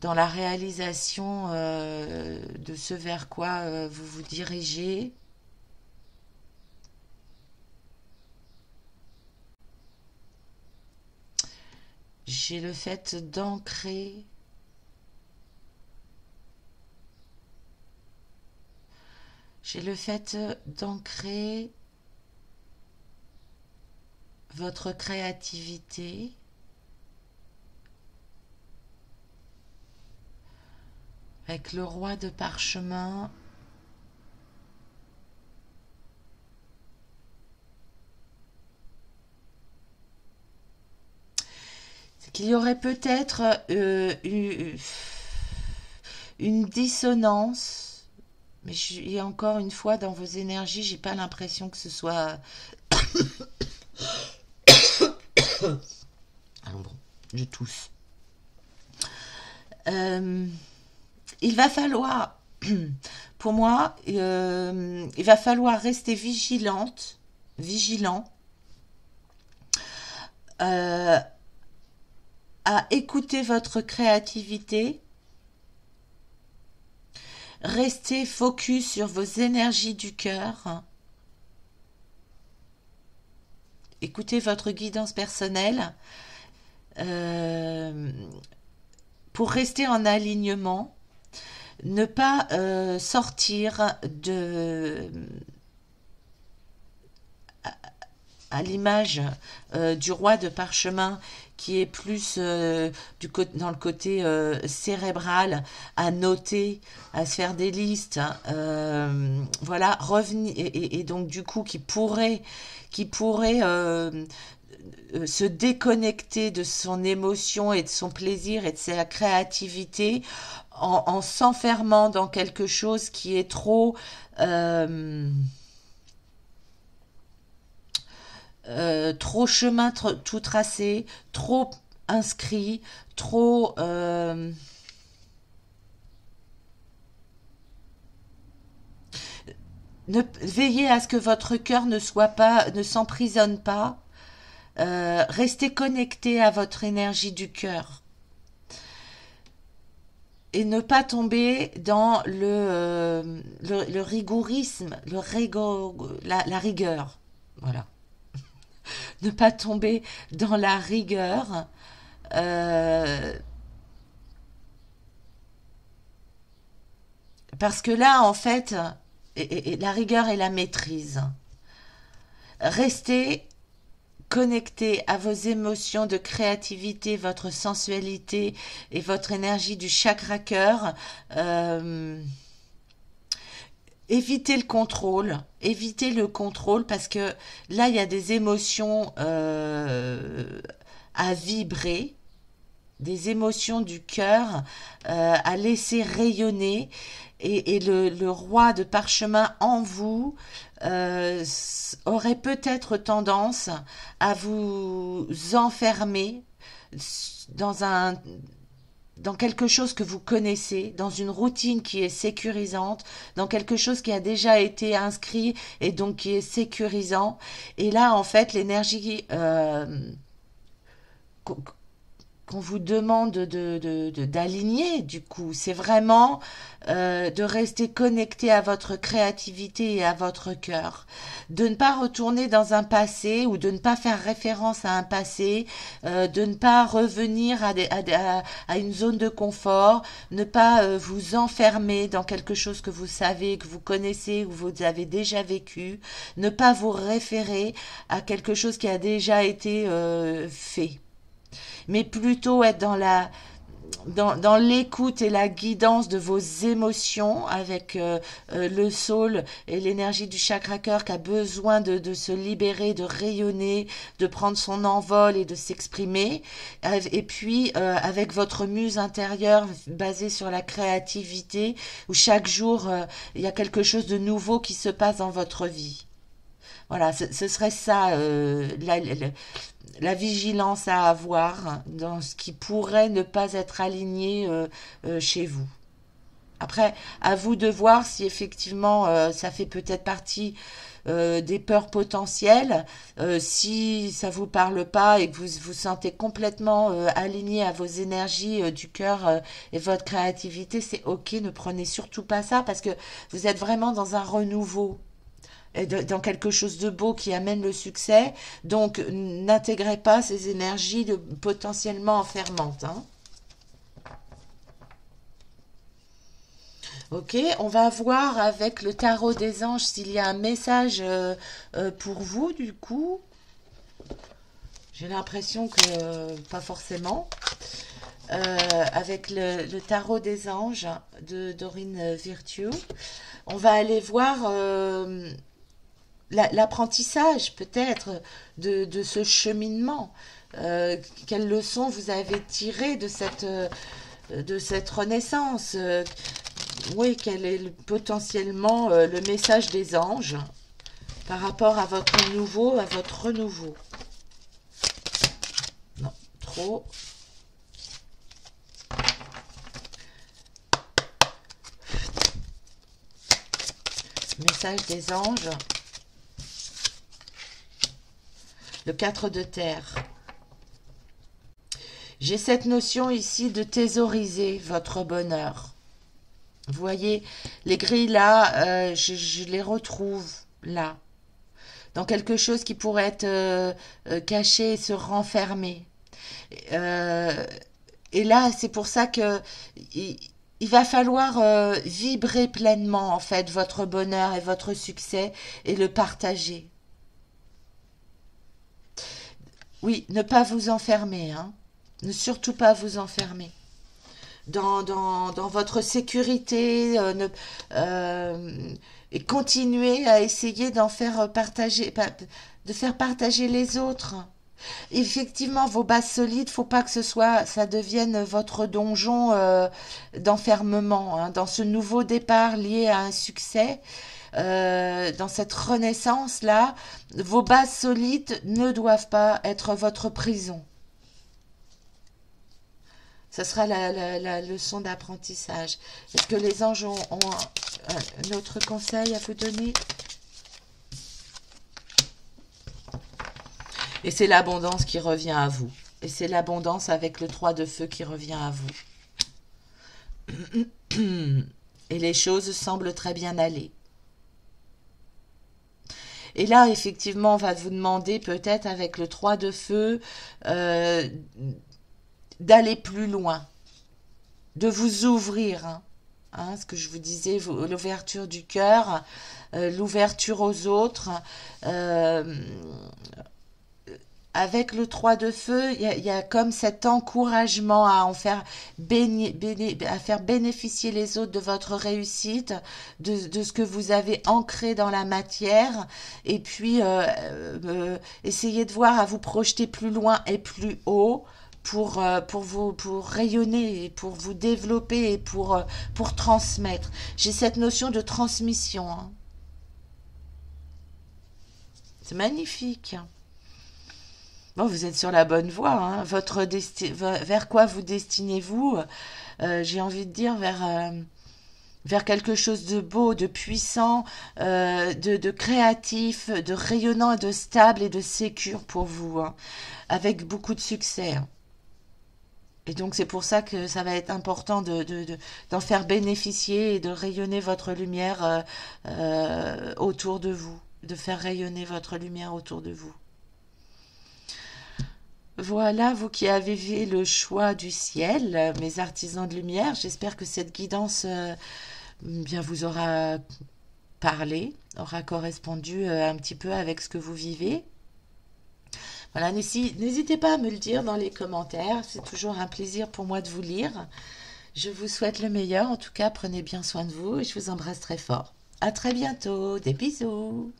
dans la réalisation de ce vers quoi vous vous dirigez? J'ai le fait d'ancrer. J'ai le fait d'ancrer votre créativité avec le roi de parchemin. C'est qu'il y aurait peut-être une dissonance, mais et encore une fois, dans vos énergies, j'ai pas l'impression que ce soit... Alors bon, je tousse. Il va falloir, pour moi, il va falloir rester vigilant, euh, à écouter votre créativité, rester focus sur vos énergies du cœur, écoutez votre guidance personnelle euh, pour rester en alignement, ne pas sortir de à l'image du roi de parchemin qui est plus dans le côté cérébral, à noter, à se faire des listes, voilà, revenir et donc du coup qui pourrait se déconnecter de son émotion et de son plaisir et de sa créativité en s'enfermant dans quelque chose qui est trop trop chemin tout tracé, trop inscrit, trop veillez à ce que votre cœur ne s'emprisonne pas. Restez connecté à votre énergie du cœur et ne pas tomber dans le rigourisme, la rigueur. Voilà. Ne pas tomber dans la rigueur. euh, Parce que là, en fait, et la rigueur et la maîtrise. Restez connecter à vos émotions de créativité, votre sensualité et votre énergie du chakra cœur. Euh, évitez le contrôle parce que là il y a des émotions à vibrer, des émotions du cœur à laisser rayonner et le roi de parchemin en vous aurait peut-être tendance à vous enfermer dans un dans quelque chose que vous connaissez, dans une routine qui est sécurisante, dans quelque chose qui a déjà été inscrit et donc qui est sécurisant. Et là, en fait, l'énergie qu'on vous demande d'aligner, du coup, c'est vraiment de rester connecté à votre créativité et à votre cœur, de ne pas retourner dans un passé ou de ne pas faire référence à un passé, de ne pas revenir à une zone de confort, ne pas vous enfermer dans quelque chose que vous savez, que vous connaissez, que vous avez déjà vécu, ne pas vous référer à quelque chose qui a déjà été fait, mais plutôt être dans l'écoute et la guidance de vos émotions avec le soul et l'énergie du chakra cœur qui a besoin de se libérer, de rayonner, de prendre son envol et de s'exprimer. Et puis avec votre muse intérieure basée sur la créativité où chaque jour il y a quelque chose de nouveau qui se passe dans votre vie. Voilà, ce serait ça, la vigilance à avoir dans ce qui pourrait ne pas être aligné chez vous. Après, à vous de voir si effectivement ça fait peut-être partie des peurs potentielles. Si ça vous parle pas et que vous vous sentez complètement aligné à vos énergies du cœur et votre créativité, c'est ok, ne prenez surtout pas ça parce que vous êtes vraiment dans un renouveau dans quelque chose de beau qui amène le succès. Donc, n'intégrez pas ces énergies potentiellement enfermantes. Hein. Ok, on va voir avec le tarot des anges s'il y a un message pour vous, du coup. J'ai l'impression que pas forcément. Avec le tarot des anges de Dorine Virtue. On va aller voir l'apprentissage peut-être de ce cheminement. Quelles leçons vous avez tirées de cette renaissance oui, quel est potentiellement le message des anges par rapport à votre à votre renouveau. Non, trop. Message des anges. Le 4 de terre. J'ai cette notion ici de thésauriser votre bonheur. Vous voyez, les grilles là, je les retrouve là, dans quelque chose qui pourrait être caché et se renfermer. Euh, et là, c'est pour ça que il va falloir vibrer pleinement en fait votre bonheur et votre succès et le partager. Oui, ne pas vous enfermer, hein. Ne surtout pas vous enfermer. Dans votre sécurité et continuer à essayer d'en faire partager, de faire partager les autres. Effectivement, vos bases solides, faut pas que ça devienne votre donjon d'enfermement. Hein. Dans ce nouveau départ lié à un succès, dans cette renaissance-là, vos bases solides ne doivent pas être votre prison. Ça sera la leçon d'apprentissage. Est-ce que les anges ont un autre conseil à vous donner? Et c'est l'abondance qui revient à vous. Et c'est l'abondance avec le 3 de feu qui revient à vous. Et les choses semblent très bien aller. Et là, effectivement, on va vous demander peut-être avec le 3 de feu d'aller plus loin, de vous ouvrir. Hein, ce que je vous disais, l'ouverture du cœur, l'ouverture aux autres, avec le 3 de feu, il y a comme cet encouragement à en faire à faire bénéficier les autres de votre réussite, de ce que vous avez ancré dans la matière, et puis essayez de voir à vous projeter plus loin et plus haut pour rayonner, et pour vous développer et pour transmettre. J'ai cette notion de transmission, hein. C'est magnifique. Bon, vous êtes sur la bonne voie, hein. Vers quoi vous destinez-vous? J'ai envie de dire vers quelque chose de beau, de puissant, de créatif, de rayonnant, et de stable et de sécure pour vous, hein, avec beaucoup de succès, hein. Et donc c'est pour ça que ça va être important d'en faire bénéficier et de rayonner votre lumière autour de vous, de faire rayonner votre lumière autour de vous. Voilà, vous qui avez fait le choix du ciel, mes artisans de lumière, j'espère que cette guidance bien vous aura parlé, aura correspondu un petit peu avec ce que vous vivez. Voilà, n'hésitez pas à me le dire dans les commentaires, c'est toujours un plaisir pour moi de vous lire. Je vous souhaite le meilleur, en tout cas prenez bien soin de vous et je vous embrasse très fort. À très bientôt, des bisous.